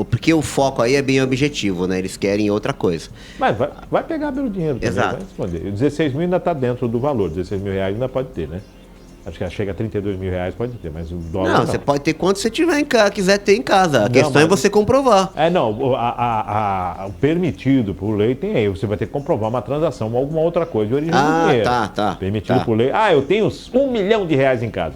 Porque o foco aí é bem objetivo, né? Eles querem outra coisa. Mas vai pegar pelo dinheiro também, exato. Vai responder. 16 mil ainda está dentro do valor, 16 mil reais ainda pode ter, né? Acho que chega a 32 mil reais, pode ter, mas o dólar não. Você pode ter quanto você tiver quiser ter em casa. A questão é você comprovar. O permitido por lei tem aí. Você vai ter que comprovar uma transação ou alguma outra coisa de origem do dinheiro. Tá. Permitido por lei. Eu tenho R$1 milhão em casa.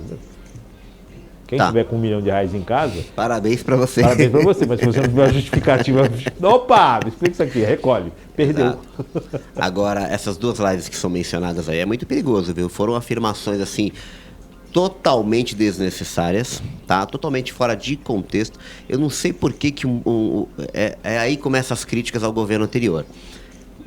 Quem tiver com R$1 milhão em casa... Parabéns pra você. Parabéns pra você, mas se você não tiver a justificativa... Opa, me explica isso aqui, recolhe. Perdeu. Agora, essas duas lives que são mencionadas aí é muito perigoso, viu? Foram afirmações, assim, totalmente desnecessárias, tá? Totalmente fora de contexto. Eu não sei por que aí começam as críticas ao governo anterior.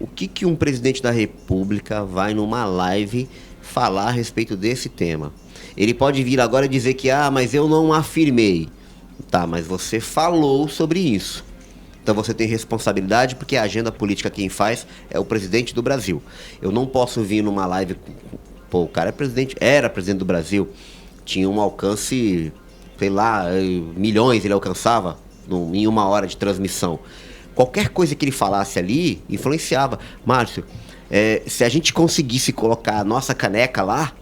O que um presidente da República vai numa live falar a respeito desse tema? Ele pode vir agora e dizer que, mas eu não afirmei. Tá, mas você falou sobre isso. Então você tem responsabilidade, porque a agenda política quem faz é o presidente do Brasil. Eu não posso vir numa live... Pô, o cara era presidente do Brasil. Tinha um alcance, sei lá, milhões ele alcançava em 1 hora de transmissão. qualquer coisa que ele falasse ali influenciava. Márcio, se a gente conseguisse colocar a nossa caneca lá,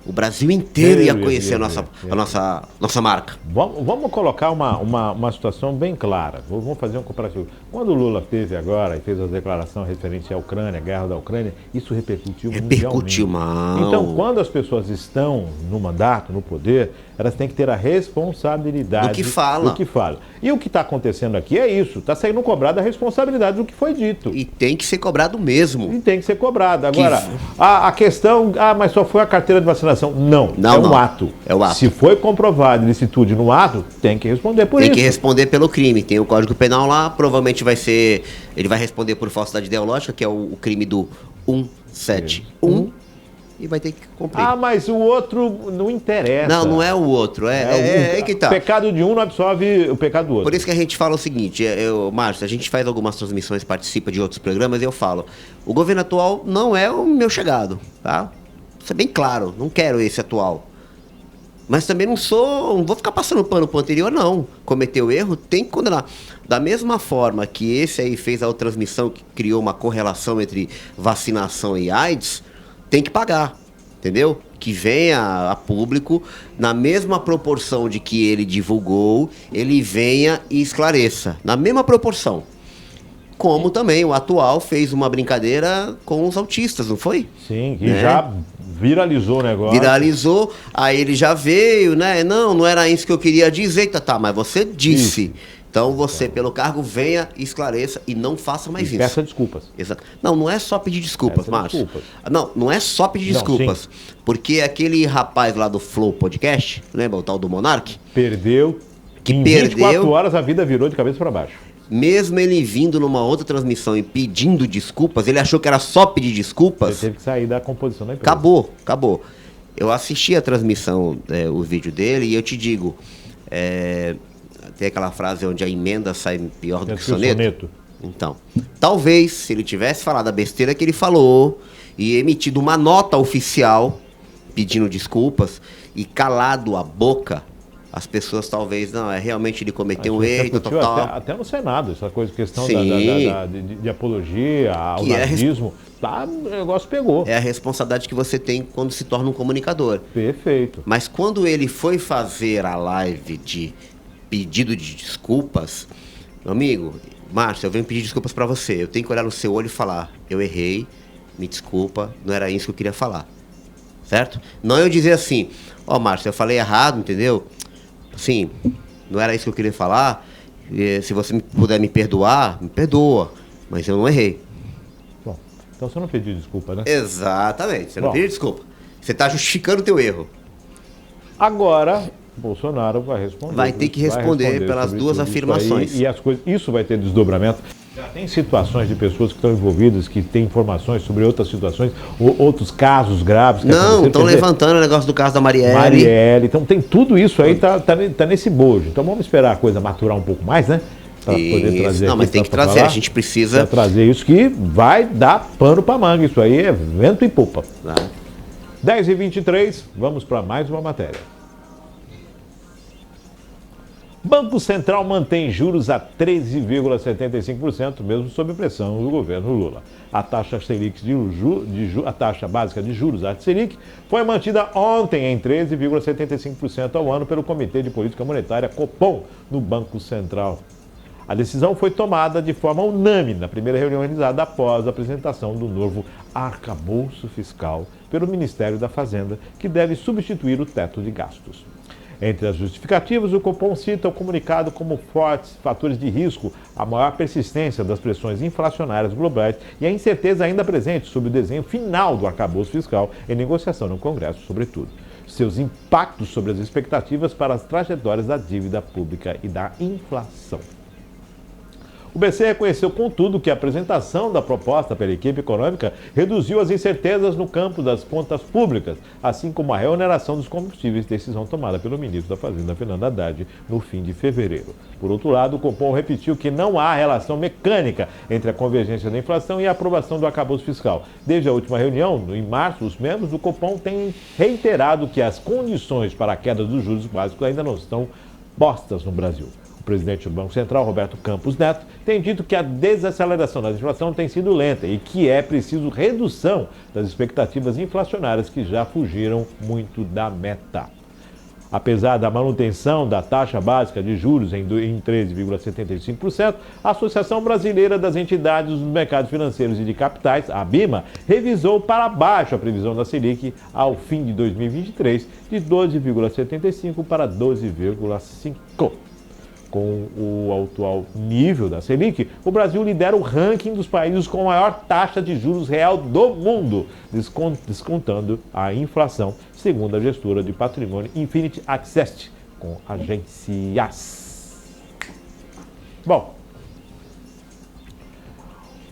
o Brasil inteiro ia conhecer a nossa marca. Vamos colocar uma situação bem clara. Vamos fazer um comparativo. Quando o Lula esteve agora e fez a declaração referente à Ucrânia, à guerra da Ucrânia, isso repercutiu mundialmente. Mal. Então, quando as pessoas estão no mandato, no poder, elas têm que ter a responsabilidade do que fala. E o que está acontecendo aqui é isso. Está saindo cobrada a responsabilidade do que foi dito. E tem que ser cobrado mesmo. E tem que ser cobrado. Agora, a questão, mas só foi a carteira de vacinação. Não, um ato. É o ato. Se foi comprovado ilicitude no ato, tem que responder por isso. Tem que responder pelo crime. Tem o Código Penal lá, provavelmente ele vai responder por falsidade ideológica, que é o crime do 171. E vai ter que cumprir. Mas o outro não interessa. Não é o outro. É que tá. O pecado de um não absorve o pecado do outro. Por isso que a gente fala o seguinte, Márcio, a gente faz algumas transmissões, participa de outros programas e eu falo, o governo atual não é o meu chegado, tá? Isso é bem claro, não quero esse atual. Mas também não vou ficar passando pano pro anterior, não. Cometeu erro, tem que condenar. Da mesma forma que esse aí fez a transmissão que criou uma correlação entre vacinação e AIDS, tem que pagar, entendeu? Que venha a público, na mesma proporção de que ele divulgou, ele venha e esclareça. Na mesma proporção. Como também o atual fez uma brincadeira com os autistas, não foi? Sim, que já viralizou o negócio. Viralizou, aí ele já veio, né? Não era isso que eu queria dizer. Tá, mas você disse. Isso. Então você, pelo cargo, venha, esclareça e não faça mais isso. Peça desculpas. Exato. Não é só pedir desculpas, Márcio. Não é só pedir desculpas. Sim. Porque aquele rapaz lá do Flow Podcast, lembra o tal do Monark? Perdeu. Em 24 horas a vida virou de cabeça para baixo. Mesmo ele vindo numa outra transmissão e pedindo desculpas, ele achou que era só pedir desculpas. Ele teve que sair da composição da empresa. Acabou. Eu assisti a transmissão, o vídeo dele, e eu te digo, tem aquela frase onde a emenda sai pior do que o soneto. Então, talvez, se ele tivesse falado a besteira que ele falou e emitido uma nota oficial pedindo desculpas e calado a boca, as pessoas talvez, realmente ele cometeu um erro, até no Senado, essa questão de apologia ao nazismo, o negócio pegou. É a responsabilidade que você tem quando se torna um comunicador. Perfeito. Mas quando ele foi fazer a live de pedido de desculpas, meu amigo, Márcio, eu venho pedir desculpas pra você, eu tenho que olhar no seu olho e falar, eu errei, me desculpa, não era isso que eu queria falar, certo? Não eu dizer assim, Márcio, eu falei errado, entendeu? Sim, não era isso que eu queria falar. Se você puder me perdoar, me perdoa. Mas eu não errei. Bom, então você não pediu desculpa, né? Exatamente, você não pediu desculpa. Você está justificando o teu erro. Agora, Bolsonaro vai responder. Vai ter que responder pelas duas afirmações. Isso vai ter desdobramento. Já tem situações de pessoas que estão envolvidas, que têm informações sobre outras situações, ou outros casos graves. Não, estão levantando o negócio do caso da Marielle. Então tem tudo isso aí, tá nesse bojo. Então vamos esperar a coisa maturar um pouco mais, né? Para poder trazer. Não, mas tem que trazer, a gente precisa trazer isso que vai dar pano para manga. Isso aí é vento e popa. 10h23, vamos para mais uma matéria. Banco Central mantém juros a 13,75%, mesmo sob pressão do governo Lula. A taxa Selic a taxa básica de juros, a Selic, foi mantida ontem em 13,75% ao ano pelo Comitê de Política Monetária, Copom, no Banco Central. A decisão foi tomada de forma unânime na primeira reunião realizada após a apresentação do novo arcabouço fiscal pelo Ministério da Fazenda, que deve substituir o teto de gastos. Entre as justificativas, o Copom cita o comunicado como fortes fatores de risco, a maior persistência das pressões inflacionárias globais e a incerteza ainda presente sobre o desenho final do arcabouço fiscal em negociação no Congresso, sobretudo. Seus impactos sobre as expectativas para as trajetórias da dívida pública e da inflação. O BC reconheceu, contudo, que a apresentação da proposta pela equipe econômica reduziu as incertezas no campo das contas públicas, assim como a reoneração dos combustíveis, decisão tomada pelo ministro da Fazenda, Fernando Haddad, no fim de fevereiro. Por outro lado, o Copom repetiu que não há relação mecânica entre a convergência da inflação e a aprovação do arcabouço fiscal. Desde a última reunião, em março, os membros do Copom têm reiterado que as condições para a queda dos juros básicos ainda não estão postas no Brasil. O presidente do Banco Central, Roberto Campos Neto, tem dito que a desaceleração da inflação tem sido lenta e que é preciso redução das expectativas inflacionárias que já fugiram muito da meta. Apesar da manutenção da taxa básica de juros em 13,75%, a Associação Brasileira das Entidades dos Mercados Financeiros e de Capitais, a ABIMA, revisou para baixo a previsão da Selic ao fim de 2023, de 12,75% para 12,5%. Com o atual nível da Selic, o Brasil lidera o ranking dos países com a maior taxa de juros real do mundo, descontando a inflação, segundo a gestora de patrimônio Infinity Access, com agências. Bom,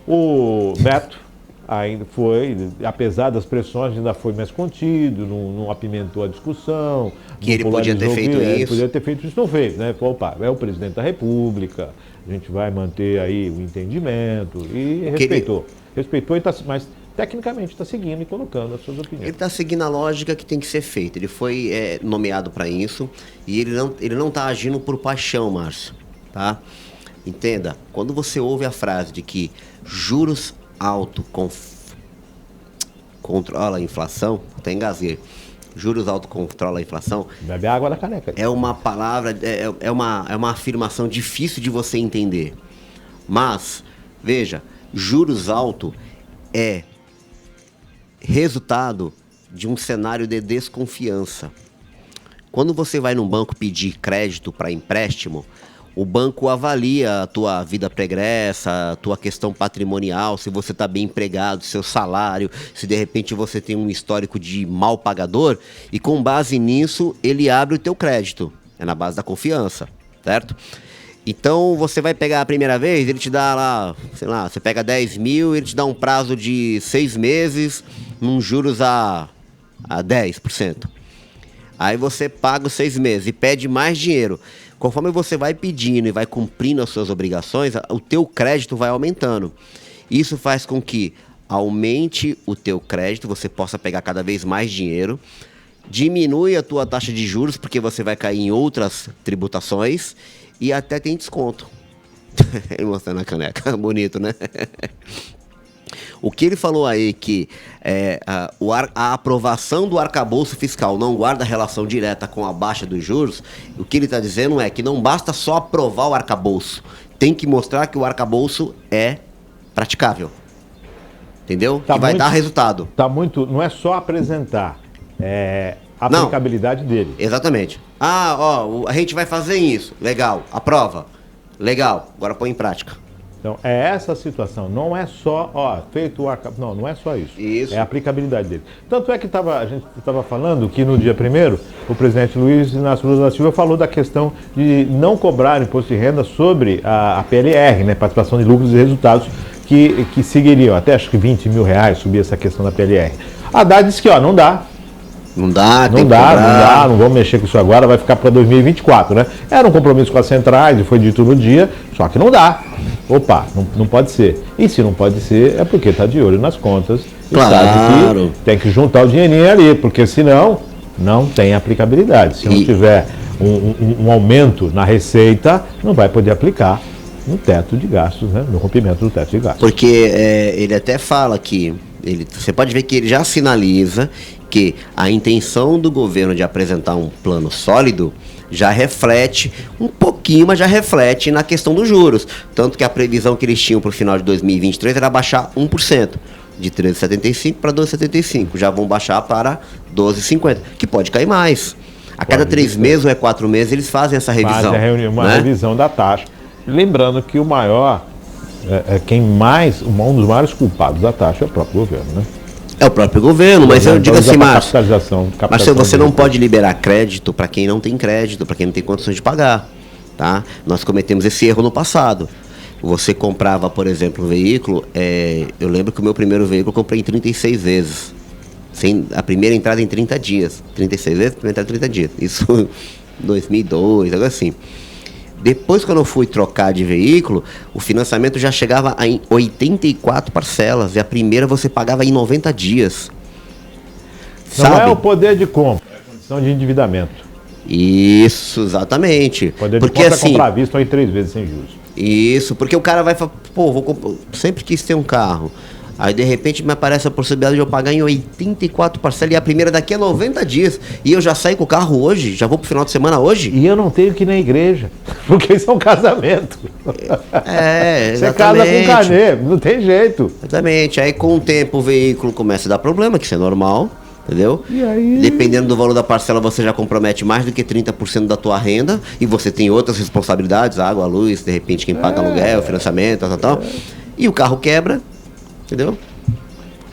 o Neto ainda foi, apesar das pressões, ainda foi mais contido, não apimentou a discussão. Que ele podia ter feito isso. Ele podia ter feito isso, não fez, né? Falou, opa, é o presidente da República, a gente vai manter aí o entendimento, e respeitou. Respeitou, mas tecnicamente está seguindo e colocando as suas opiniões. Ele está seguindo a lógica que tem que ser feita. Ele foi nomeado para isso e ele não está agindo por paixão, Márcio, tá? Entenda, quando você ouve a frase de que juros alto controla a inflação, até engasguei. Juros alto controla a inflação. Bebe água da caneca. É uma palavra, é uma afirmação difícil de você entender. Mas, veja, juros alto é resultado de um cenário de desconfiança. Quando você vai num banco pedir crédito para empréstimo, o banco avalia a tua vida pregressa, a tua questão patrimonial, se você está bem empregado, seu salário, se de repente você tem um histórico de mal pagador, e com base nisso ele abre o teu crédito. É na base da confiança, certo? Então você vai pegar a primeira vez, ele te dá lá, sei lá, você pega 10 mil, ele te dá um prazo de 6 meses, num juros a 10%. Aí você paga os 6 meses e pede mais dinheiro. Conforme você vai pedindo e vai cumprindo as suas obrigações, o teu crédito vai aumentando. Isso faz com que aumente o teu crédito, você possa pegar cada vez mais dinheiro, diminui a tua taxa de juros, porque você vai cair em outras tributações e até tem desconto. Ele mostrando a caneca, bonito, né? O que ele falou aí que a aprovação do arcabouço fiscal não guarda relação direta com a baixa dos juros, o que ele está dizendo é que não basta só aprovar o arcabouço, tem que mostrar que o arcabouço é praticável. Entendeu? Tá, que vai dar resultado. Tá muito, não é só apresentar, é a aplicabilidade dele. Exatamente. A gente vai fazer isso, legal, aprova, legal, agora põe em prática. Então, é essa a situação, não é só, feito o arcabouço, não é só isso. É a aplicabilidade dele. Tanto é que a gente estava falando que no dia 1º, o presidente Luiz Inácio Lula da Silva falou da questão de não cobrar imposto de renda sobre a PLR, né, participação de lucros e resultados, que seguiriam, até acho que R$20 mil subir essa questão da PLR. A Haddad disse que, não dá. Não vamos mexer com isso agora, vai ficar para 2024, né? Era um compromisso com as centrais e foi dito no dia, só que não dá. Opa, não pode ser. E se não pode ser, é porque está de olho nas contas e sabe que tem que juntar o dinheirinho ali, porque senão não tem aplicabilidade. Se não tiver um aumento na receita, não vai poder aplicar no teto de gastos, né? No rompimento do teto de gastos. Porque ele até fala que, você pode ver que ele já sinaliza que a intenção do governo de apresentar um plano sólido já reflete um pouquinho, mas já reflete na questão dos juros. Tanto que a previsão que eles tinham para o final de 2023 era baixar 1%, de 13,75 para 12,75. Já vão baixar para 12,50, que pode cair mais. A cada 3 meses ou 4 meses eles fazem essa revisão. Revisão da taxa. Lembrando que o maior, um dos maiores culpados da taxa é o próprio governo, né? É o próprio governo, mas eu digo assim, Márcio, você não pode liberar crédito para quem não tem crédito, para quem não tem condições de pagar, tá? Nós cometemos esse erro no passado. Você comprava, por exemplo, um veículo, eu lembro que o meu primeiro veículo eu comprei em 36 vezes. A primeira entrada em 30 dias. 36 vezes, a primeira entrada em 30 dias. Isso em 2002, algo assim. Depois, quando eu fui trocar de veículo, o financiamento já chegava em 84 parcelas. E a primeira você pagava em 90 dias. Não é o poder de compra, é a condição de endividamento. Isso, exatamente. Quando ele porque compra, assim, comprar à vista ou em 3 vezes sem juros. isso, porque o cara vai falar, pô, sempre quis ter um carro. Aí de repente me aparece a possibilidade de eu pagar em 84 parcelas e a primeira daqui a 90 dias. E eu já saio com o carro hoje, já vou pro final de semana hoje. E eu não tenho que ir na igreja, porque isso é um casamento. Você casa com carnê, não tem jeito. Exatamente. Aí com o tempo o veículo começa a dar problema, que isso é normal, entendeu? E aí? Dependendo do valor da parcela, você já compromete mais do que 30% da tua renda e você tem outras responsabilidades, água, luz, de repente quem paga aluguel, financiamento, tal. E o carro quebra, entendeu?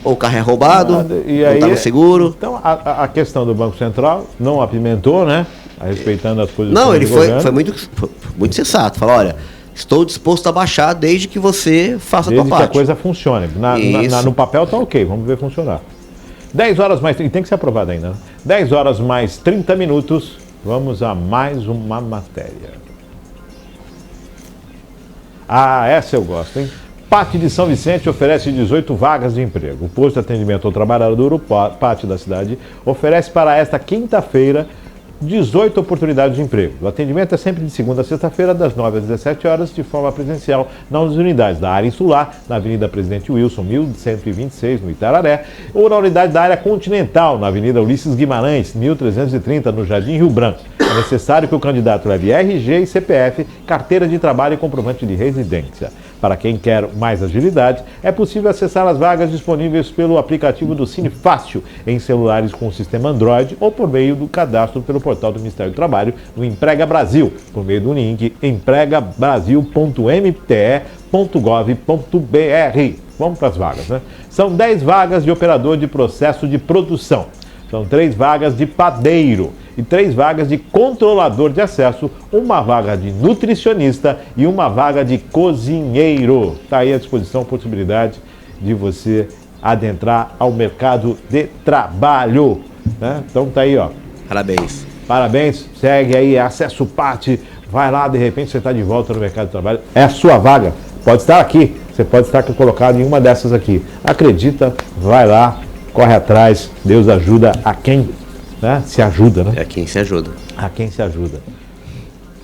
Ou o carro é roubado, e não aí, está no seguro. Então a questão do Banco Central não apimentou, né? Respeitando as posições Não, ele do foi governo. muito sensato. Falou, olha, estou disposto a baixar desde que você faça a tua Desde que a parte. coisa funcione. No papel tá ok, vamos ver funcionar. 10 horas mais... E tem que ser aprovado ainda, né? 10 horas mais 30 minutos. Vamos a mais uma matéria. Ah, essa eu gosto, hein? PAT de São Vicente oferece 18 vagas de emprego. O posto de atendimento ao trabalhador, o PAT da cidade, oferece para esta quinta-feira 18 oportunidades de emprego. O atendimento é sempre de segunda a sexta-feira, das 9 às 17 horas, de forma presencial, nas unidades da área insular, na Avenida Presidente Wilson, 1126, no Itararé, ou na unidade da área continental, na Avenida Ulisses Guimarães, 1330, no Jardim Rio Branco. É necessário que o candidato leve RG e CPF, carteira de trabalho e comprovante de residência. Para quem quer mais agilidade, é possível acessar as vagas disponíveis pelo aplicativo do Cine Fácil em celulares com o sistema Android ou por meio do cadastro pelo portal do Ministério do Trabalho no Emprega Brasil, por meio do link empregabrasil.mte.gov.br. Vamos para as vagas, né? São 10 vagas de operador de processo de produção. São 3 vagas de padeiro e 3 vagas de controlador de acesso, uma vaga de nutricionista e uma vaga de cozinheiro. Está aí à disposição a possibilidade de você adentrar ao mercado de trabalho, né? Então tá aí, ó. Parabéns. Parabéns, segue aí, acessa o PAT, vai lá, de repente você está de volta no mercado de trabalho. É a sua vaga, pode estar aqui, você pode estar colocado em uma dessas aqui. Acredita, vai lá, corre atrás, Deus ajuda a quem, né, se ajuda, né? É quem se ajuda. A quem se ajuda.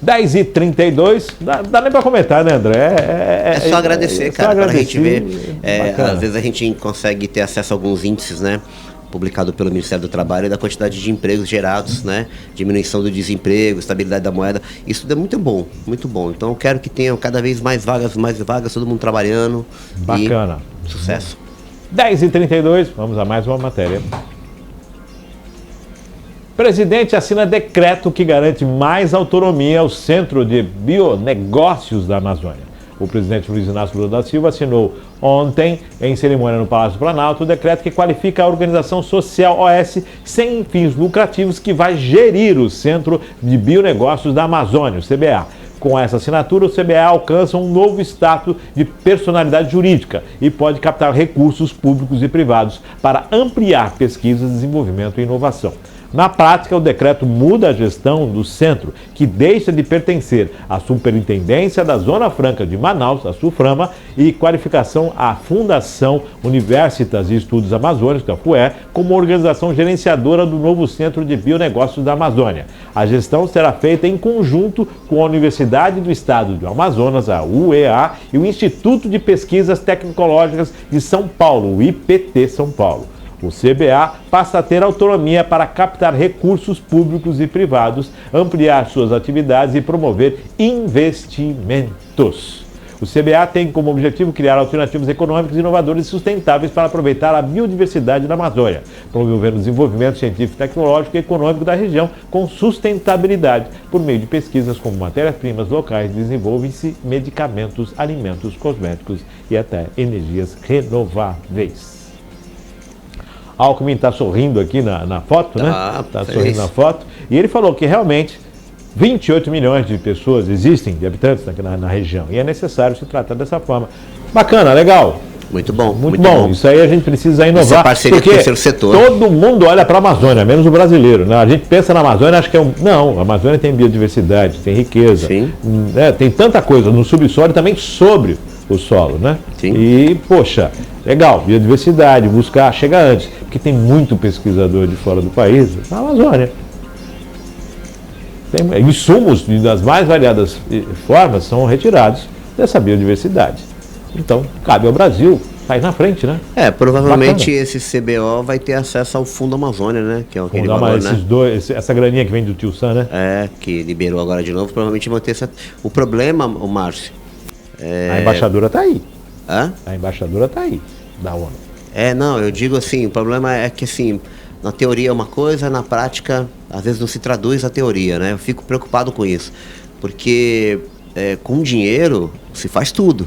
10h32, dá nem para comentar, né, André? É só agradecer, cara, para a gente ver. Bacana. Às vezes a gente consegue ter acesso a alguns índices, né? Publicado pelo Ministério do Trabalho e da quantidade de empregos gerados, né? Diminuição do desemprego, estabilidade da moeda. Isso tudo é muito bom, muito bom. Então eu quero que tenham cada vez mais vagas, todo mundo trabalhando. Bacana. E sucesso. 10h32, vamos a mais uma matéria. Presidente assina decreto que garante mais autonomia ao Centro de Bionegócios da Amazônia. O presidente Luiz Inácio Lula da Silva assinou ontem, em cerimônia no Palácio do Planalto, o decreto que qualifica a Organização Social OS sem fins lucrativos que vai gerir o Centro de Bionegócios da Amazônia, o CBA. Com essa assinatura, o CBA alcança um novo status de personalidade jurídica e pode captar recursos públicos e privados para ampliar pesquisa, desenvolvimento e inovação. Na prática, o decreto muda a gestão do centro, que deixa de pertencer à Superintendência da Zona Franca de Manaus, a SUFRAMA, e qualificação à Fundação Universitas e Estudos Amazônicos, a FUE, como organização gerenciadora do novo Centro de Bionegócios da Amazônia. A gestão será feita em conjunto com a Universidade do Estado do Amazonas, a UEA, e o Instituto de Pesquisas Tecnológicas de São Paulo, o IPT São Paulo. O CBA passa a ter autonomia para captar recursos públicos e privados, ampliar suas atividades e promover investimentos. O CBA tem como objetivo criar alternativas econômicas inovadores e sustentáveis para aproveitar a biodiversidade da Amazônia, promovendo o desenvolvimento científico, tecnológico e econômico da região com sustentabilidade. Por meio de pesquisas como matérias-primas locais, desenvolvem-se medicamentos, alimentos, cosméticos e até energias renováveis. Alckmin está sorrindo aqui na foto, né? Está sorrindo na foto. E ele falou que realmente 28 milhões de pessoas existem, de habitantes na região. E é necessário se tratar dessa forma. Bacana, legal. Muito bom. Muito bom. Isso aí a gente precisa inovar. Essa parceria porque com o terceiro setor. Todo mundo olha para a Amazônia, menos o brasileiro, né? A gente pensa na Amazônia, acha que é um... Não, a Amazônia tem biodiversidade, tem riqueza. Sim. Né? Tem tanta coisa no subsolo e também sobre o solo, né? Sim. E, poxa, legal, biodiversidade, buscar, chega antes, porque tem muito pesquisador de fora do país na Amazônia. Insumos das mais variadas formas são retirados dessa biodiversidade. Então, cabe ao Brasil sair na frente, né? Provavelmente Bacana. esse CBO vai ter acesso ao Fundo Amazônia, né? Que é aquele Vamos dar valor, né? essa graninha que vem do Tio Sam, né? Que liberou agora de novo, provavelmente vão ter essa... O problema, o Márcio... A embaixadora está aí. Hã? A embaixadora está aí, da ONU. Não, eu digo assim, o problema é que assim, na teoria é uma coisa, na prática, às vezes não se traduz a teoria, né? Eu fico preocupado com isso, porque com dinheiro se faz tudo.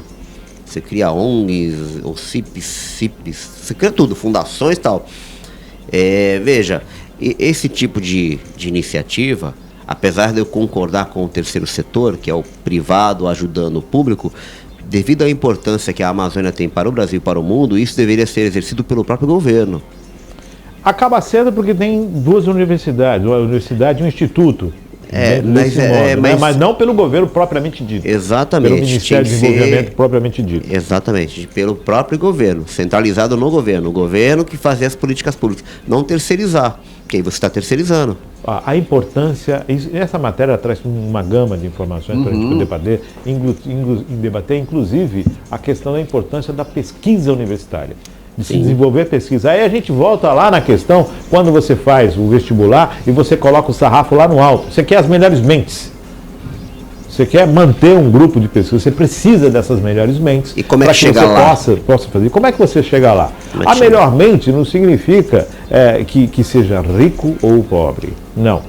Você cria ONGs, ou CIPs, você cria tudo, fundações e tal. Veja, esse tipo de iniciativa, apesar de eu concordar com o terceiro setor, que é o privado ajudando o público, devido à importância que a Amazônia tem para o Brasil e para o mundo, isso deveria ser exercido pelo próprio governo. Acaba sendo porque tem duas universidades, uma universidade e um instituto. Mas não pelo governo propriamente dito. Exatamente. Pelo Ministério do Desenvolvimento propriamente dito. Exatamente, pelo próprio governo, centralizado no governo. O governo que fazia as políticas públicas. Não terceirizar, porque aí você está terceirizando. A importância, essa matéria traz uma gama de informações para a gente poder debater, inclusive a questão da importância da pesquisa universitária, de se desenvolver pesquisa. Aí a gente volta lá na questão, quando você faz o vestibular e você coloca o sarrafo lá no alto, você quer as melhores mentes. Você quer manter um grupo de pesquisa, você precisa dessas melhores mentes. E como é que chega lá? Possa fazer. Como é que você chega lá? A melhor mente não significa que seja rico ou pobre. Não.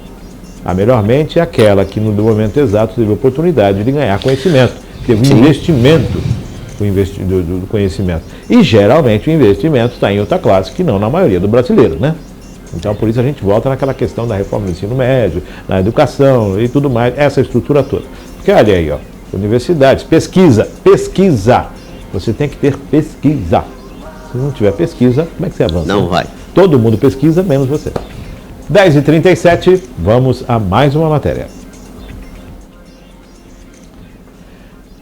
A melhor mente é aquela que no momento exato teve a oportunidade de ganhar conhecimento, teve um investimento do conhecimento. E geralmente o investimento está em outra classe que não na maioria do brasileiro, né? Então por isso a gente volta naquela questão da reforma do ensino médio, na educação e tudo mais, essa estrutura toda. Porque olha aí, universidades, pesquisa. Você tem que ter pesquisa. Se não tiver pesquisa, como é que você avança? Não vai. Todo mundo pesquisa, menos você. 10h37, vamos a mais uma matéria.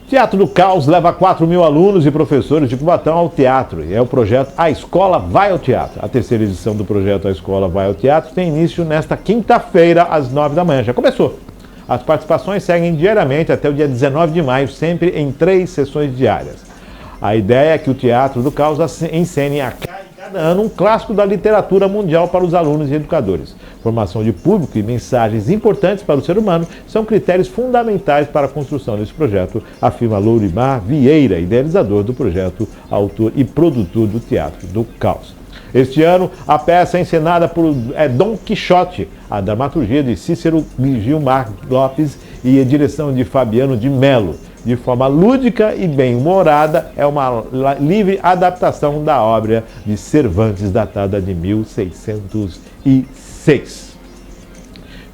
Teatro do Caos leva 4.000 alunos e professores de Cubatão ao teatro. É o projeto A Escola Vai ao Teatro. A terceira edição do projeto A Escola Vai ao Teatro tem início nesta quinta-feira, às 9 da manhã. Já começou. As participações seguem diariamente até o dia 19 de maio, sempre em 3 sessões diárias. A ideia é que o Teatro do Caos encene a cada ano um clássico da literatura mundial para os alunos e educadores. Formação de público e mensagens importantes para o ser humano são critérios fundamentais para a construção desse projeto, afirma Lourimar Vieira, idealizador do projeto, autor e produtor do Teatro do Caos. Este ano, a peça é encenada por Dom Quixote, a dramaturgia de Cícero Gilmar Lopes e a direção de Fabiano de Melo. De forma lúdica e bem-humorada, é uma livre adaptação da obra de Cervantes, datada de 1606.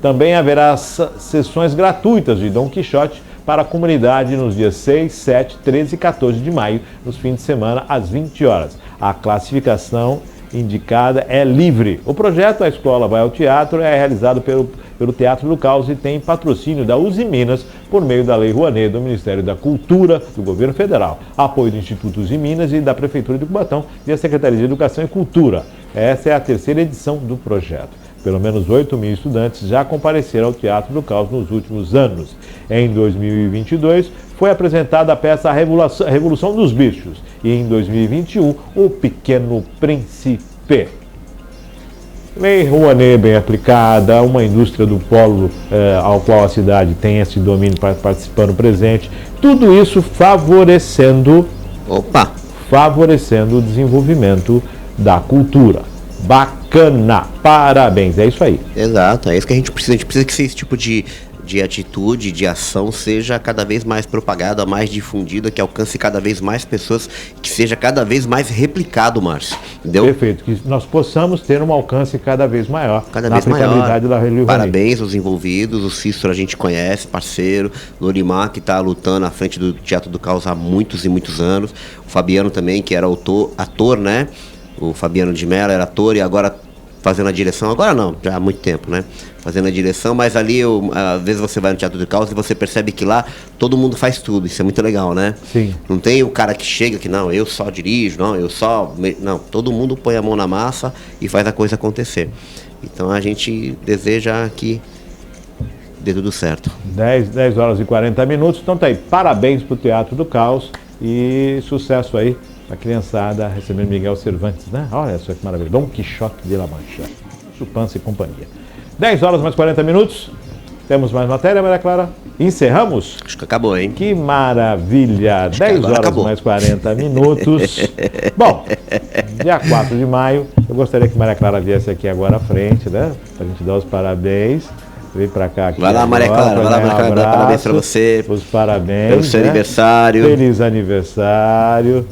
Também haverá sessões gratuitas de Dom Quixote para a comunidade nos dias 6, 7, 13 e 14 de maio, nos fins de semana, às 20 horas. A classificação indicada é livre. O projeto A Escola Vai ao Teatro é realizado pelo Teatro do Caos e tem patrocínio da Uzi Minas por meio da Lei Rouanet do Ministério da Cultura do Governo Federal, apoio do Instituto Uzi Minas e da Prefeitura de Cubatão e da Secretaria de Educação e Cultura. Essa é a terceira edição do projeto. Pelo menos 8.000 estudantes já compareceram ao Teatro do Caos nos últimos anos. Em 2022, foi apresentada a peça A Revolução dos Bichos e em 2021, O Pequeno Príncipe. Lei Rouanet bem aplicada, uma indústria do polo ao qual a cidade tem esse domínio participando presente, tudo isso favorecendo o desenvolvimento da cultura. Bacana, parabéns, é isso aí. Exato, é isso que a gente precisa que esse tipo de atitude, de ação seja cada vez mais propagada, mais difundida, que alcance cada vez mais pessoas, que seja cada vez mais replicado, Márcio. Entendeu? Perfeito, que nós possamos ter um alcance cada vez maior na aplicabilidade da Lei Rouanet. Parabéns aos envolvidos, o Cícero a gente conhece, parceiro, Lourimar que está lutando à frente do Teatro do Caos há muitos e muitos anos, o Fabiano também, que era ator, né? O Fabiano de Mello era ator e agora fazendo a direção, agora não, já há muito tempo, né? Fazendo a direção, mas ali, às vezes você vai no Teatro do Caos e você percebe que lá todo mundo faz tudo, isso é muito legal, né? Sim. Não tem o cara que chega que, não, eu só dirijo, não, todo mundo põe a mão na massa e faz a coisa acontecer. Então a gente deseja que dê tudo certo. 10 horas e 40 minutos. Então tá aí, parabéns pro Teatro do Caos e sucesso aí a criançada recebendo Miguel Cervantes, né? Olha só que maravilha. Dom Quixote de La Mancha. Chupança e companhia. 10 horas mais 40 minutos. Temos mais matéria, Maria Clara? Encerramos? Acho que acabou, hein? Que maravilha! 10 horas acabou. mais 40 minutos. Bom, dia 4 de maio, eu gostaria que Maria Clara viesse aqui agora à frente, né? Pra gente dar os parabéns. Vem pra cá aqui. Vai lá, Maria Clara, vai lá, Maria Clara, dar parabéns pra você. Os parabéns. Pelo seu aniversário. Feliz aniversário.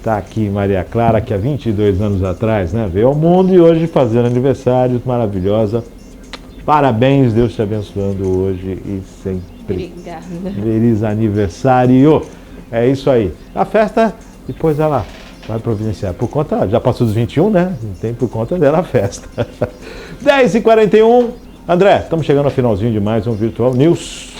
Tá aqui Maria Clara, que há 22 anos atrás, né, veio ao mundo e hoje fazendo aniversário, maravilhosa. Parabéns, Deus te abençoando hoje e sempre. Obrigada. Feliz aniversário. É isso aí. A festa, depois ela vai providenciar. Por conta, já passou dos 21, né? Não tem por conta dela a festa. 10h41. André, estamos chegando ao finalzinho de mais um Virtual News.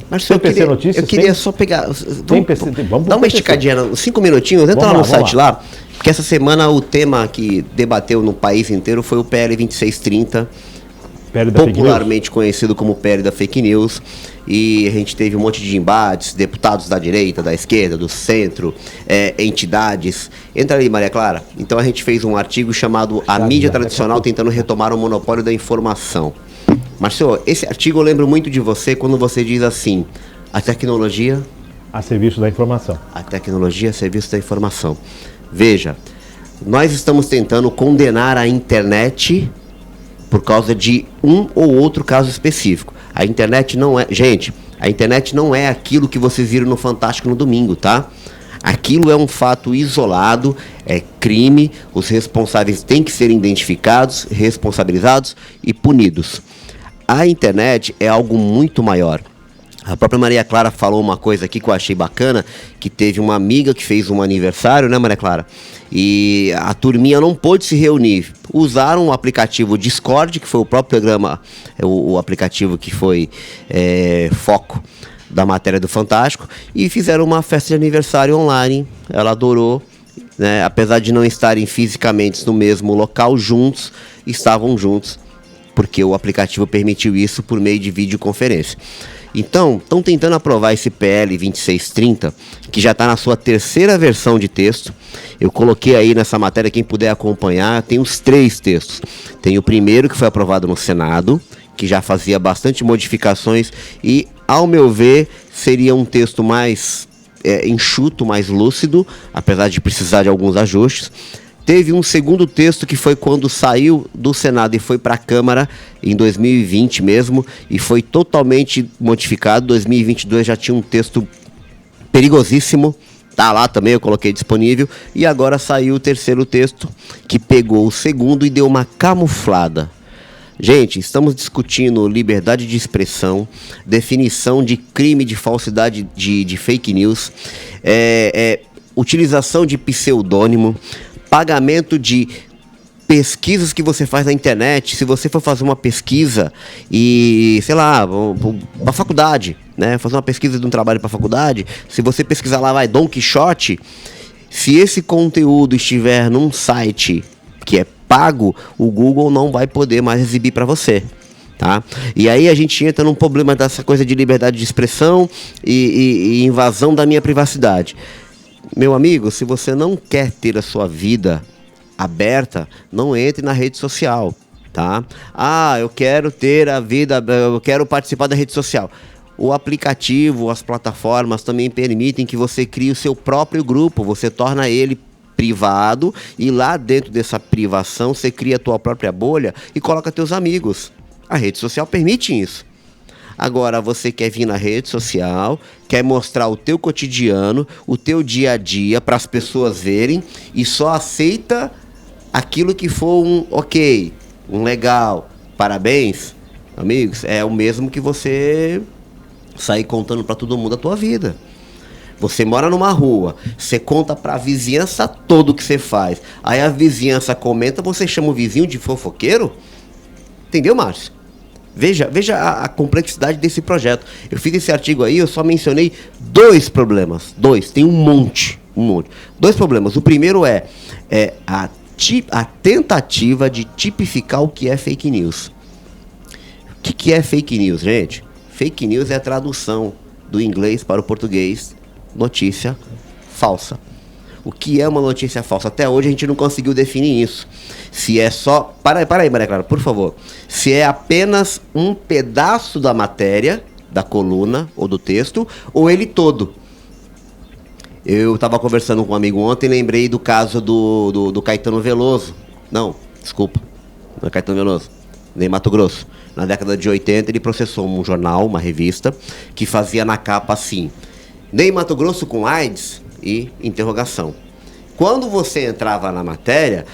Mas Tem PC Notícias? eu queria Tem? só pegar. Tem PC, vamos dá uma PC. esticadinha, 5 minutinhos, entra lá no Vamos site lá, porque essa semana o tema que debateu no país inteiro foi o PL 2630, Pele da fake news. popularmente conhecido como PL da Fake News. E a gente teve um monte de embates, deputados da direita, da esquerda, do centro, entidades. Entra aí, Maria Clara. Então a gente fez um artigo chamado A Mídia Tradicional Tentando Retomar o Monopólio da Informação. Marcelo, esse artigo eu lembro muito de você quando você diz assim: a tecnologia A serviço da informação. a tecnologia a serviço da informação. Veja, nós estamos tentando condenar a internet por causa de um ou outro caso específico. A internet não é... Gente, a internet não é aquilo que vocês viram no Fantástico no domingo, tá? Aquilo é um fato isolado, é crime, os responsáveis têm que ser identificados, responsabilizados e punidos. A internet é algo muito maior. A própria Maria Clara falou uma coisa aqui que eu achei bacana, que teve uma amiga que fez um aniversário, né, Maria Clara? E a turminha não pôde se reunir. Usaram o aplicativo Discord, que foi o próprio programa, o aplicativo que foi foco da matéria do Fantástico, e fizeram uma festa de aniversário online. Ela adorou, né? Apesar de não estarem fisicamente no mesmo local juntos, estavam juntos, porque o aplicativo permitiu isso por meio de videoconferência. Então, estão tentando aprovar esse PL 2630, que já está na sua terceira versão de texto. Eu coloquei aí nessa matéria, quem puder acompanhar, tem os 3 textos. Tem o primeiro, que foi aprovado no Senado, que já fazia bastante modificações e, ao meu ver, seria um texto mais enxuto, mais lúcido, apesar de precisar de alguns ajustes. Teve um segundo texto que foi quando saiu do Senado e foi para a Câmara em 2020 mesmo, e foi totalmente modificado. 2022 já tinha um texto perigosíssimo, tá lá também, eu coloquei disponível, e agora saiu o terceiro texto que pegou o segundo e deu uma camuflada. Gente, estamos discutindo liberdade de expressão, definição de crime de falsidade de fake news, utilização de pseudônimo, pagamento de pesquisas que você faz na internet. Se você for fazer uma pesquisa e, sei lá, para faculdade, né? Fazer uma pesquisa de um trabalho para faculdade, se você pesquisar lá, vai Dom Quixote, se esse conteúdo estiver num site que é pago, o Google não vai poder mais exibir para você. Tá? E aí a gente entra num problema dessa coisa de liberdade de expressão e invasão da minha privacidade. Meu amigo, se você não quer ter a sua vida aberta, não entre na rede social, tá? Ah, eu quero ter a vida, eu quero participar da rede social. O aplicativo, as plataformas também permitem que você crie o seu próprio grupo, você torna ele privado e lá dentro dessa privação você cria a tua própria bolha e coloca teus amigos. A rede social permite isso. Agora, você quer vir na rede social, quer mostrar o teu cotidiano, o teu dia a dia para as pessoas verem e só aceita aquilo que for um ok, um legal, parabéns, amigos, é o mesmo que você sair contando para todo mundo a tua vida. Você mora numa rua, você conta para a vizinhança todo o que você faz, aí a vizinhança comenta, você chama o vizinho de fofoqueiro? Entendeu, Márcio? Veja a complexidade desse projeto. Eu fiz esse artigo aí, eu só mencionei 2 problemas. 2, tem um monte. 2 problemas. O primeiro é a tentativa de tipificar o que é fake news. que é fake news, gente? Fake news é a tradução do inglês para o português, notícia falsa. O que é uma notícia falsa? Até hoje a gente não conseguiu definir isso. Se é só... Para aí, Maria Clara, por favor. Se é apenas um pedaço da matéria, da coluna ou do texto, ou ele todo. Eu estava conversando com um amigo ontem e lembrei do caso do Caetano Veloso. Não, desculpa. Não é Caetano Veloso. Nem Mato Grosso. Na década de 80 ele processou um jornal, uma revista, que fazia na capa assim: Ney Mato Grosso com AIDS e interrogação. Quando você entrava na matéria,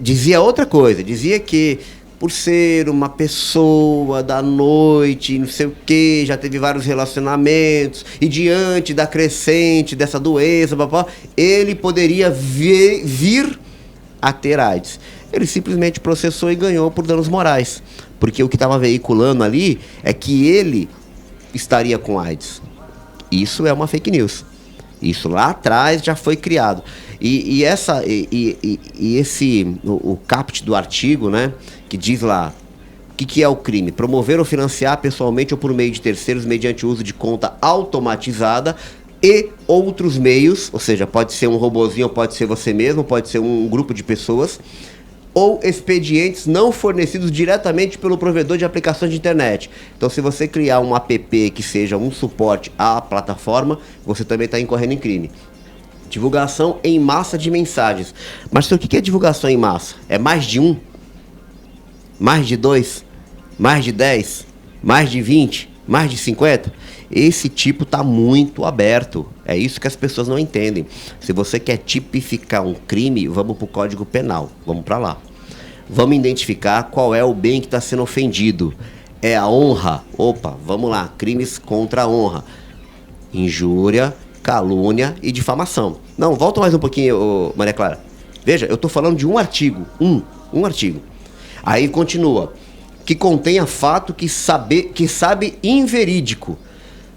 dizia outra coisa. Dizia que por ser uma pessoa da noite, não sei o que, já teve vários relacionamentos, e diante da crescente dessa doença, ele poderia vir a ter AIDS. Ele simplesmente processou e ganhou por danos morais. Porque o que estava veiculando ali é que ele estaria com AIDS. Isso é uma fake news. Isso lá atrás já foi criado. O caput do artigo, né, que diz lá, o que é o crime? Promover ou financiar pessoalmente ou por meio de terceiros mediante o uso de conta automatizada e outros meios, ou seja, pode ser um robozinho, pode ser você mesmo, pode ser um grupo de pessoas, ou expedientes não fornecidos diretamente pelo provedor de aplicações de internet. Então, se você criar um app que seja um suporte à plataforma, você também está incorrendo em crime. Divulgação em massa de mensagens. Mas o que é divulgação em massa? É mais de um? Mais de 2? Mais de 10? Mais de 20? Mais de 50? Esse tipo está muito aberto. É isso que as pessoas não entendem. Se você quer tipificar um crime, vamos para o Código Penal. Vamos para lá. Vamos identificar qual é o bem que está sendo ofendido. É a honra? Opa, vamos lá. Crimes contra a honra. Injúria, calúnia e difamação. Não, volta mais um pouquinho, Maria Clara. Veja, eu estou falando de um artigo. Um artigo. Aí continua. Que contenha fato que sabe inverídico.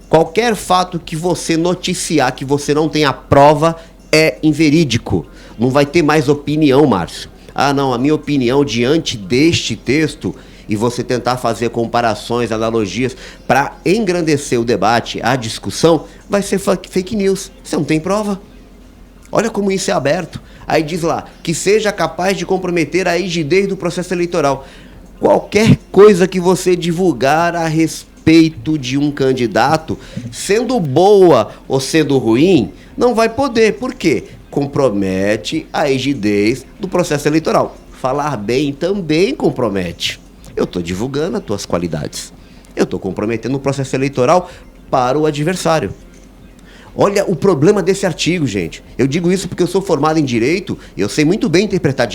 Qualquer fato que você noticiar, que você não tenha prova, é inverídico. Não vai ter mais opinião, Márcio. Ah, não, a minha opinião diante deste texto, e você tentar fazer comparações, analogias, para engrandecer o debate, a discussão, vai ser fake news. Você não tem prova. Olha como isso é aberto. Aí diz lá, que seja capaz de comprometer a rigidez do processo eleitoral. Qualquer coisa que você divulgar a respeito de um candidato, sendo boa ou sendo ruim, não vai poder. Por quê? Compromete a rigidez do processo eleitoral. Falar bem também compromete. Eu estou divulgando as tuas qualidades. Eu estou comprometendo o processo eleitoral para o adversário. Olha o problema desse artigo, gente. Eu digo isso porque eu sou formado em Direito e eu sei muito bem interpretar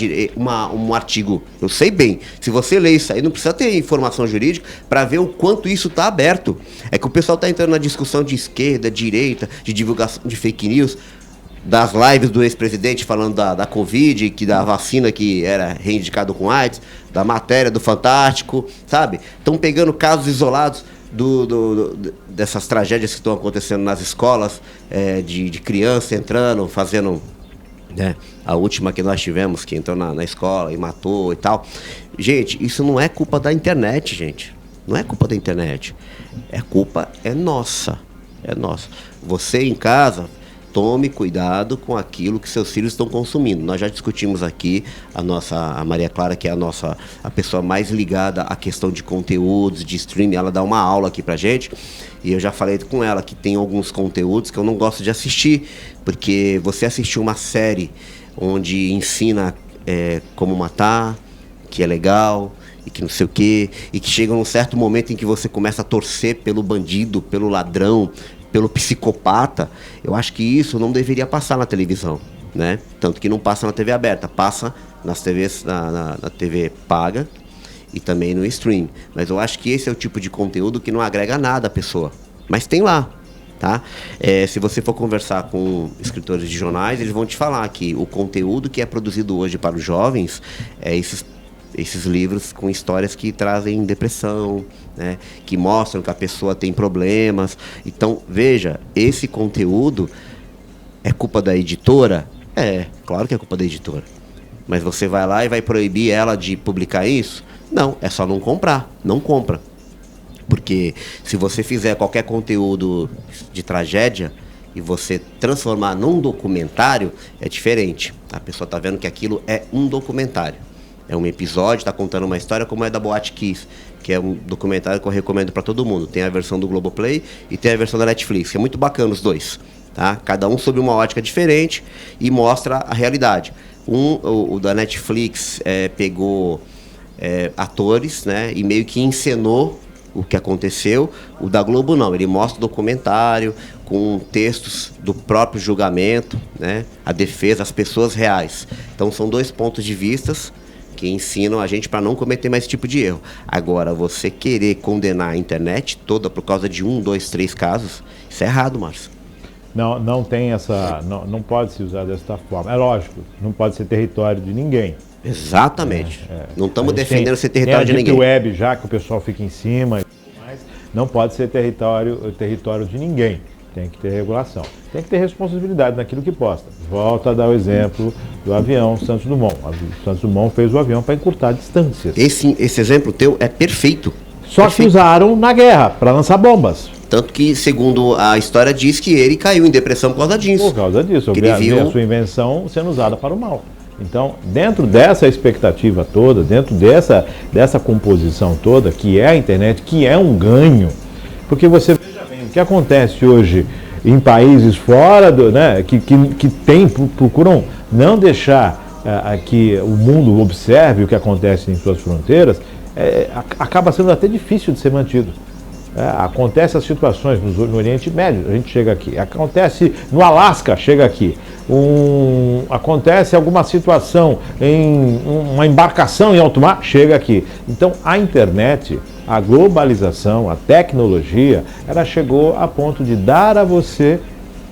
um artigo. Eu sei bem. Se você lê isso aí, não precisa ter informação jurídica para ver o quanto isso está aberto. É que o pessoal está entrando na discussão de esquerda, direita, de divulgação de fake news, das lives do ex-presidente falando da Covid, da vacina que era reindicado com AIDS, da matéria do Fantástico, sabe? Estão pegando casos isolados dessas tragédias que estão acontecendo nas escolas, de criança entrando, fazendo, né, a última que nós tivemos, que entrou na escola e matou e tal. Gente, isso não é culpa da internet, gente. Não é culpa da internet. Culpa é nossa. É nossa. Você em casa, tome cuidado com aquilo que seus filhos estão consumindo. Nós já discutimos aqui, a Maria Clara, que é a pessoa mais ligada à questão de conteúdos, de streaming, ela dá uma aula aqui pra gente, e eu já falei com ela que tem alguns conteúdos que eu não gosto de assistir, porque você assistir uma série onde ensina como matar, que é legal, e que não sei o quê, e que chega num certo momento em que você começa a torcer pelo bandido, pelo ladrão, pelo psicopata, eu acho que isso não deveria passar na televisão, né? Tanto que não passa na TV aberta, passa nas TVs, na TV paga e também no stream. Mas eu acho que esse é o tipo de conteúdo que não agrega nada à pessoa. Mas tem lá, tá? Se você for conversar com escritores de jornais, eles vão te falar que o conteúdo que é produzido hoje para os jovens é esses livros com histórias que trazem depressão, né, que mostram que a pessoa tem problemas. Então, veja, esse conteúdo é culpa da editora? Claro que é culpa da editora. Mas você vai lá e vai proibir ela de publicar isso? Não, é só não comprar. Não compra. Porque se você fizer qualquer conteúdo de tragédia e você transformar num documentário, é diferente. A pessoa está vendo que aquilo é um documentário. É um episódio, está contando uma história como é da Boate Kiss, que é um documentário que eu recomendo para todo mundo. Tem a versão do Globoplay e tem a versão da Netflix, que é muito bacana os dois. Tá? Cada um sob uma ótica diferente e mostra a realidade. O da Netflix pegou atores, né, e meio que encenou o que aconteceu. O da Globo não, ele mostra o documentário com textos do próprio julgamento, né, a defesa, as pessoas reais. Então são dois pontos de vista que ensinam a gente para não cometer mais esse tipo de erro. Agora, você querer condenar a internet toda por causa de 1, 2, 3 casos, isso é errado, Márcio. Não tem essa. Não pode se usar dessa forma. É lógico, não pode ser território de ninguém. Exatamente. Não estamos defendendo ser território de ninguém. Tem a Deep Web, já que o pessoal fica em cima, mas não pode ser território de ninguém. Tem que ter regulação. Tem que ter responsabilidade naquilo que posta. Volto a dar o exemplo do avião Santos Dumont. O Santos Dumont fez o avião para encurtar distâncias. Esse exemplo teu é perfeito. Só perfeito. que usaram na guerra para lançar bombas. Tanto que, segundo a história, diz que ele caiu em depressão por causa disso. Por causa disso. Ele viu a sua invenção sendo usada para o mal. Então, dentro dessa expectativa toda, dentro dessa composição toda, que é a internet, que é um ganho, porque você veja bem, o que acontece hoje em países fora, né, que procuram não deixar que o mundo observe o que acontece em suas fronteiras, acaba sendo até difícil de ser mantido. Acontece as situações no Oriente Médio, a gente chega aqui. Acontece no Alasca, chega aqui. Acontece alguma situação em uma embarcação em alto mar, chega aqui. Então, a internet, a globalização, a tecnologia, ela chegou a ponto de dar a você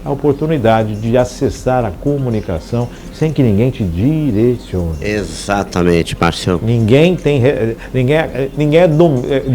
a oportunidade de acessar a comunicação sem que ninguém te direcione. Exatamente, Marcelo. Ninguém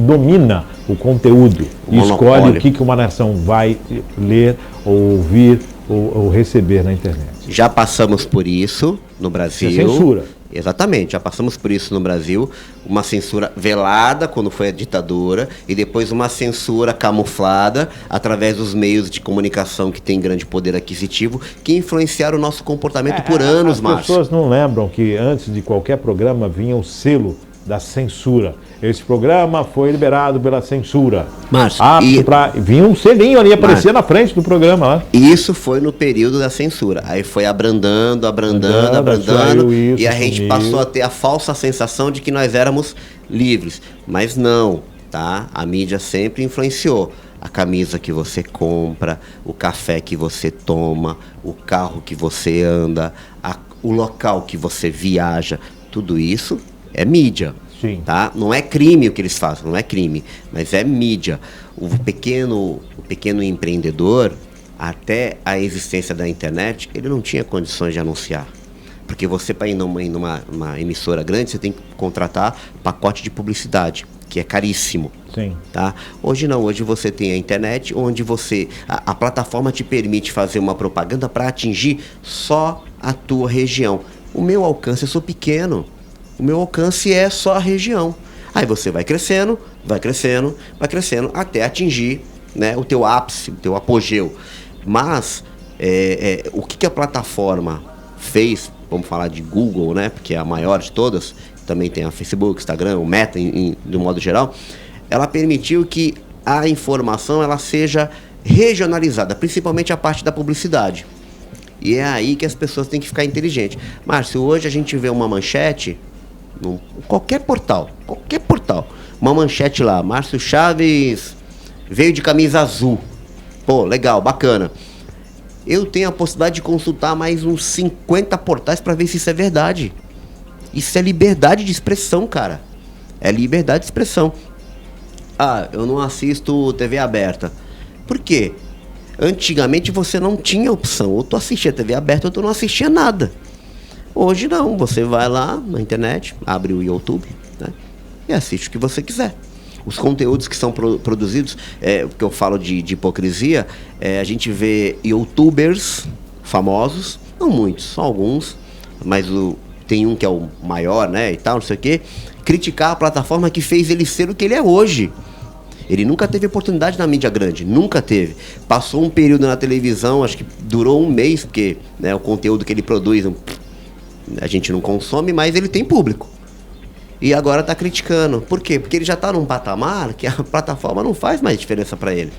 domina o conteúdo e escolhe o que uma nação vai ler, ou ouvir ou receber na internet. Já passamos por isso no Brasil. Isso é censura. Exatamente, já passamos por isso no Brasil, uma censura velada quando foi a ditadura e depois uma censura camuflada através dos meios de comunicação que têm grande poder aquisitivo, que influenciaram o nosso comportamento por anos, Márcio. As pessoas não lembram que antes de qualquer programa vinha o selo da censura. Esse programa foi liberado pela censura. Márcio, vinha um selinho ali, aparecia na frente do programa lá. Isso foi no período da censura. Aí foi abrandando, e a gente passou a ter a falsa sensação de que nós éramos livres. Mas não, tá? A mídia sempre influenciou. A camisa que você compra, o café que você toma, o carro que você anda, o local que você viaja, tudo isso é mídia. Sim. Tá? Não é crime o que eles fazem, não é crime, mas é mídia. O pequeno empreendedor, até a existência da internet, ele não tinha condições de anunciar. Porque você, para ir numa emissora grande, você tem que contratar pacote de publicidade, que é caríssimo. Sim. Tá? Hoje não, hoje você tem a internet, onde a plataforma te permite fazer uma propaganda para atingir só a tua região. O meu alcance, eu sou pequeno. O meu alcance é só a região. Aí você vai crescendo, até atingir, né, o teu ápice, o teu apogeu. Mas o que a plataforma fez, vamos falar de Google, né, porque é a maior de todas, também tem a Facebook, Instagram, o Meta, de um modo geral, ela permitiu que a informação ela seja regionalizada, principalmente a parte da publicidade. E é aí que as pessoas têm que ficar inteligentes. Márcio, hoje a gente vê uma manchete, qualquer portal, uma manchete lá, Márcio Chaves veio de camisa azul. Pô, legal, bacana. Eu tenho a possibilidade de consultar mais uns 50 portais para ver se isso é verdade. Isso é liberdade de expressão, cara. É liberdade de expressão. Ah, eu não assisto TV aberta. Por quê? Antigamente você não tinha opção. Ou tu assistia TV aberta ou tu não assistia nada. Hoje não, você vai lá na internet, abre o YouTube, né, e assiste o que você quiser. Os conteúdos que são produzidos, que eu falo de hipocrisia, a gente vê youtubers famosos, não muitos, só alguns, mas tem um que é o maior, né, e tal, não sei o quê, criticar a plataforma que fez ele ser o que ele é hoje. Ele nunca teve oportunidade na mídia grande, nunca teve. Passou um período na televisão, acho que durou um mês, porque, né, o conteúdo que ele produz a gente não consome, mas ele tem público. E agora está criticando. Por quê? Porque ele já está num patamar que a plataforma não faz mais diferença para ele.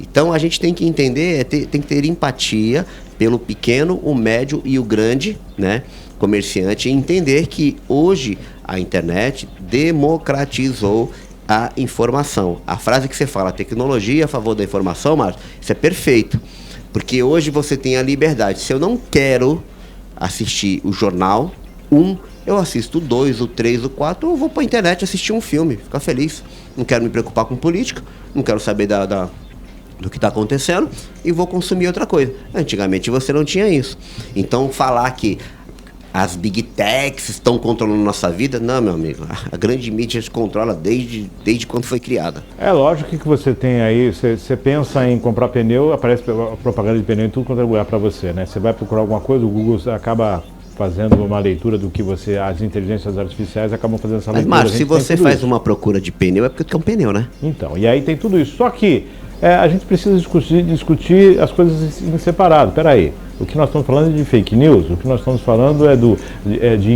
Então a gente tem que entender, tem que ter empatia pelo pequeno, o médio e o grande, né, comerciante, e entender que hoje a internet democratizou a informação. A frase que você fala, tecnologia a favor da informação, Márcio, isso é perfeito. Porque hoje você tem a liberdade. Se eu não quero assistir o jornal, eu assisto o 2, o 3, o 4, ou eu vou para a internet assistir um filme, ficar feliz. Não quero me preocupar com política, não quero saber do que está acontecendo e vou consumir outra coisa. Antigamente você não tinha isso. Então falar que as big techs estão controlando nossa vida, não, meu amigo. A grande mídia controla desde quando foi criada. É lógico que você tem aí, você pensa em comprar pneu, aparece propaganda de pneu em tudo quanto é lugar para você, né? Você vai procurar alguma coisa, o Google acaba fazendo uma leitura do que as inteligências artificiais acabam fazendo essa leitura. Mas, Márcio, se você faz uma procura de pneu, é porque tu quer um pneu, né? Então, e aí tem tudo isso. Só que a gente precisa discutir as coisas em separado. Peraí, o que nós estamos falando é de fake news, o que nós estamos falando é de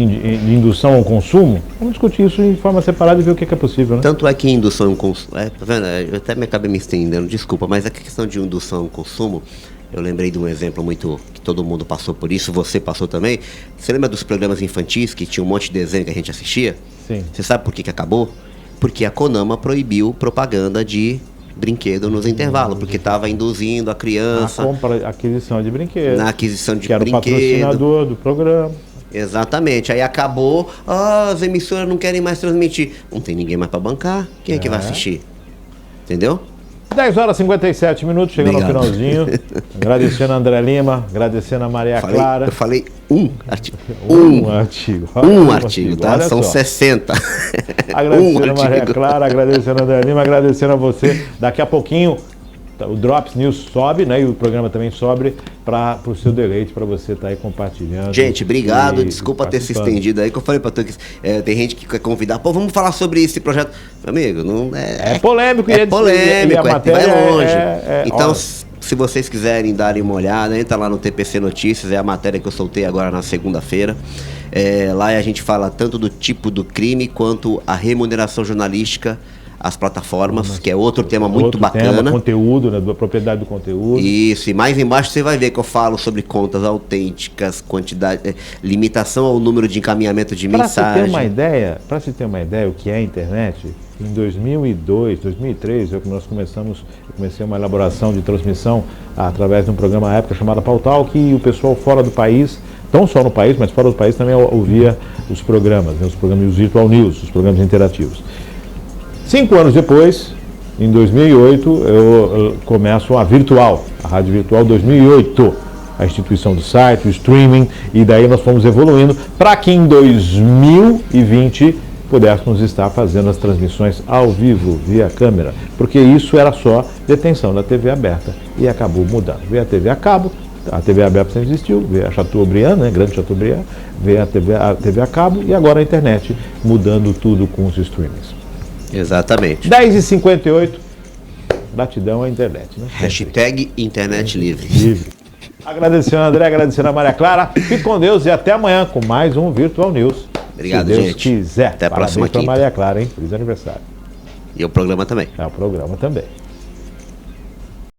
indução ao consumo. Vamos discutir isso de forma separada e ver o que é possível, né? Tanto é que indução ao consumo... tá vendo? Eu até me acabei me estendendo, desculpa, mas a questão de indução ao consumo, eu lembrei de um exemplo muito que todo mundo passou por isso, você passou também. Você lembra dos programas infantis que tinha um monte de desenho que a gente assistia? Sim. Você sabe por que acabou? Porque a Conama proibiu propaganda de brinquedo nos intervalos, porque estava induzindo a criança... A aquisição de brinquedos. Na aquisição de que era brinquedo. O patrocinador do programa. Exatamente. Aí acabou, as emissoras não querem mais transmitir. Não tem ninguém mais para bancar. Quem é que vai assistir? Entendeu? 10 horas e 57 minutos, chegando Obrigado. ao finalzinho. Agradecendo a André Lima, agradecendo a Maria Clara. Eu falei um artigo. Um artigo. Um artigo, tá? Olha São só. 60. Agradecendo a Maria Clara, agradecendo a André Lima, agradecendo a você. Daqui a pouquinho o Drops News sobe, né? E o programa também sobe para o seu deleite, para você estar aí compartilhando. Gente, obrigado. Desculpa ter se estendido aí, que eu falei para tu que tem gente que quer convidar. Pô, vamos falar sobre esse projeto. Amigo, não é polêmico. É polêmico, vai longe. Então, olha, se vocês quiserem darem uma olhada, entra lá no TPC Notícias, é a matéria que eu soltei agora na segunda-feira. Lá a gente fala tanto do tipo do crime quanto a remuneração jornalística, as plataformas, que é outro tema muito bacana. Tema, conteúdo, né, da propriedade do conteúdo. Isso, e mais embaixo você vai ver que eu falo sobre contas autênticas, quantidade, limitação ao número de encaminhamento de mensagem. Para se ter uma ideia o que é a internet, em 2002, 2003, eu comecei uma elaboração de transmissão através de um programa à época chamado Pautal, que o pessoal fora do país, não só no país, mas fora do país também ouvia os programas, né, os programas dos Virtual News, os programas interativos. 5 anos depois, em 2008, eu começo a Rádio Virtual 2008, a instituição do site, o streaming, e daí nós fomos evoluindo para que em 2020 pudéssemos estar fazendo as transmissões ao vivo, via câmera, porque isso era só detenção da TV aberta e acabou mudando. Veio a TV a cabo, a TV aberta sempre existiu, veio a Chateaubriand, né, Grande Chateaubriand, veio a TV a cabo e agora a internet mudando tudo com os streamings. Exatamente. 10h58, gratidão à internet. Né? Hashtag internet livre. Agradecendo a André, agradecendo a Maria Clara. Fique com Deus e até amanhã com mais um Virtual News. Obrigado, se Deus gente. quiser. Até a Parabéns próxima pra quinta. Maria Clara, hein? Feliz aniversário. E o programa também. O programa também.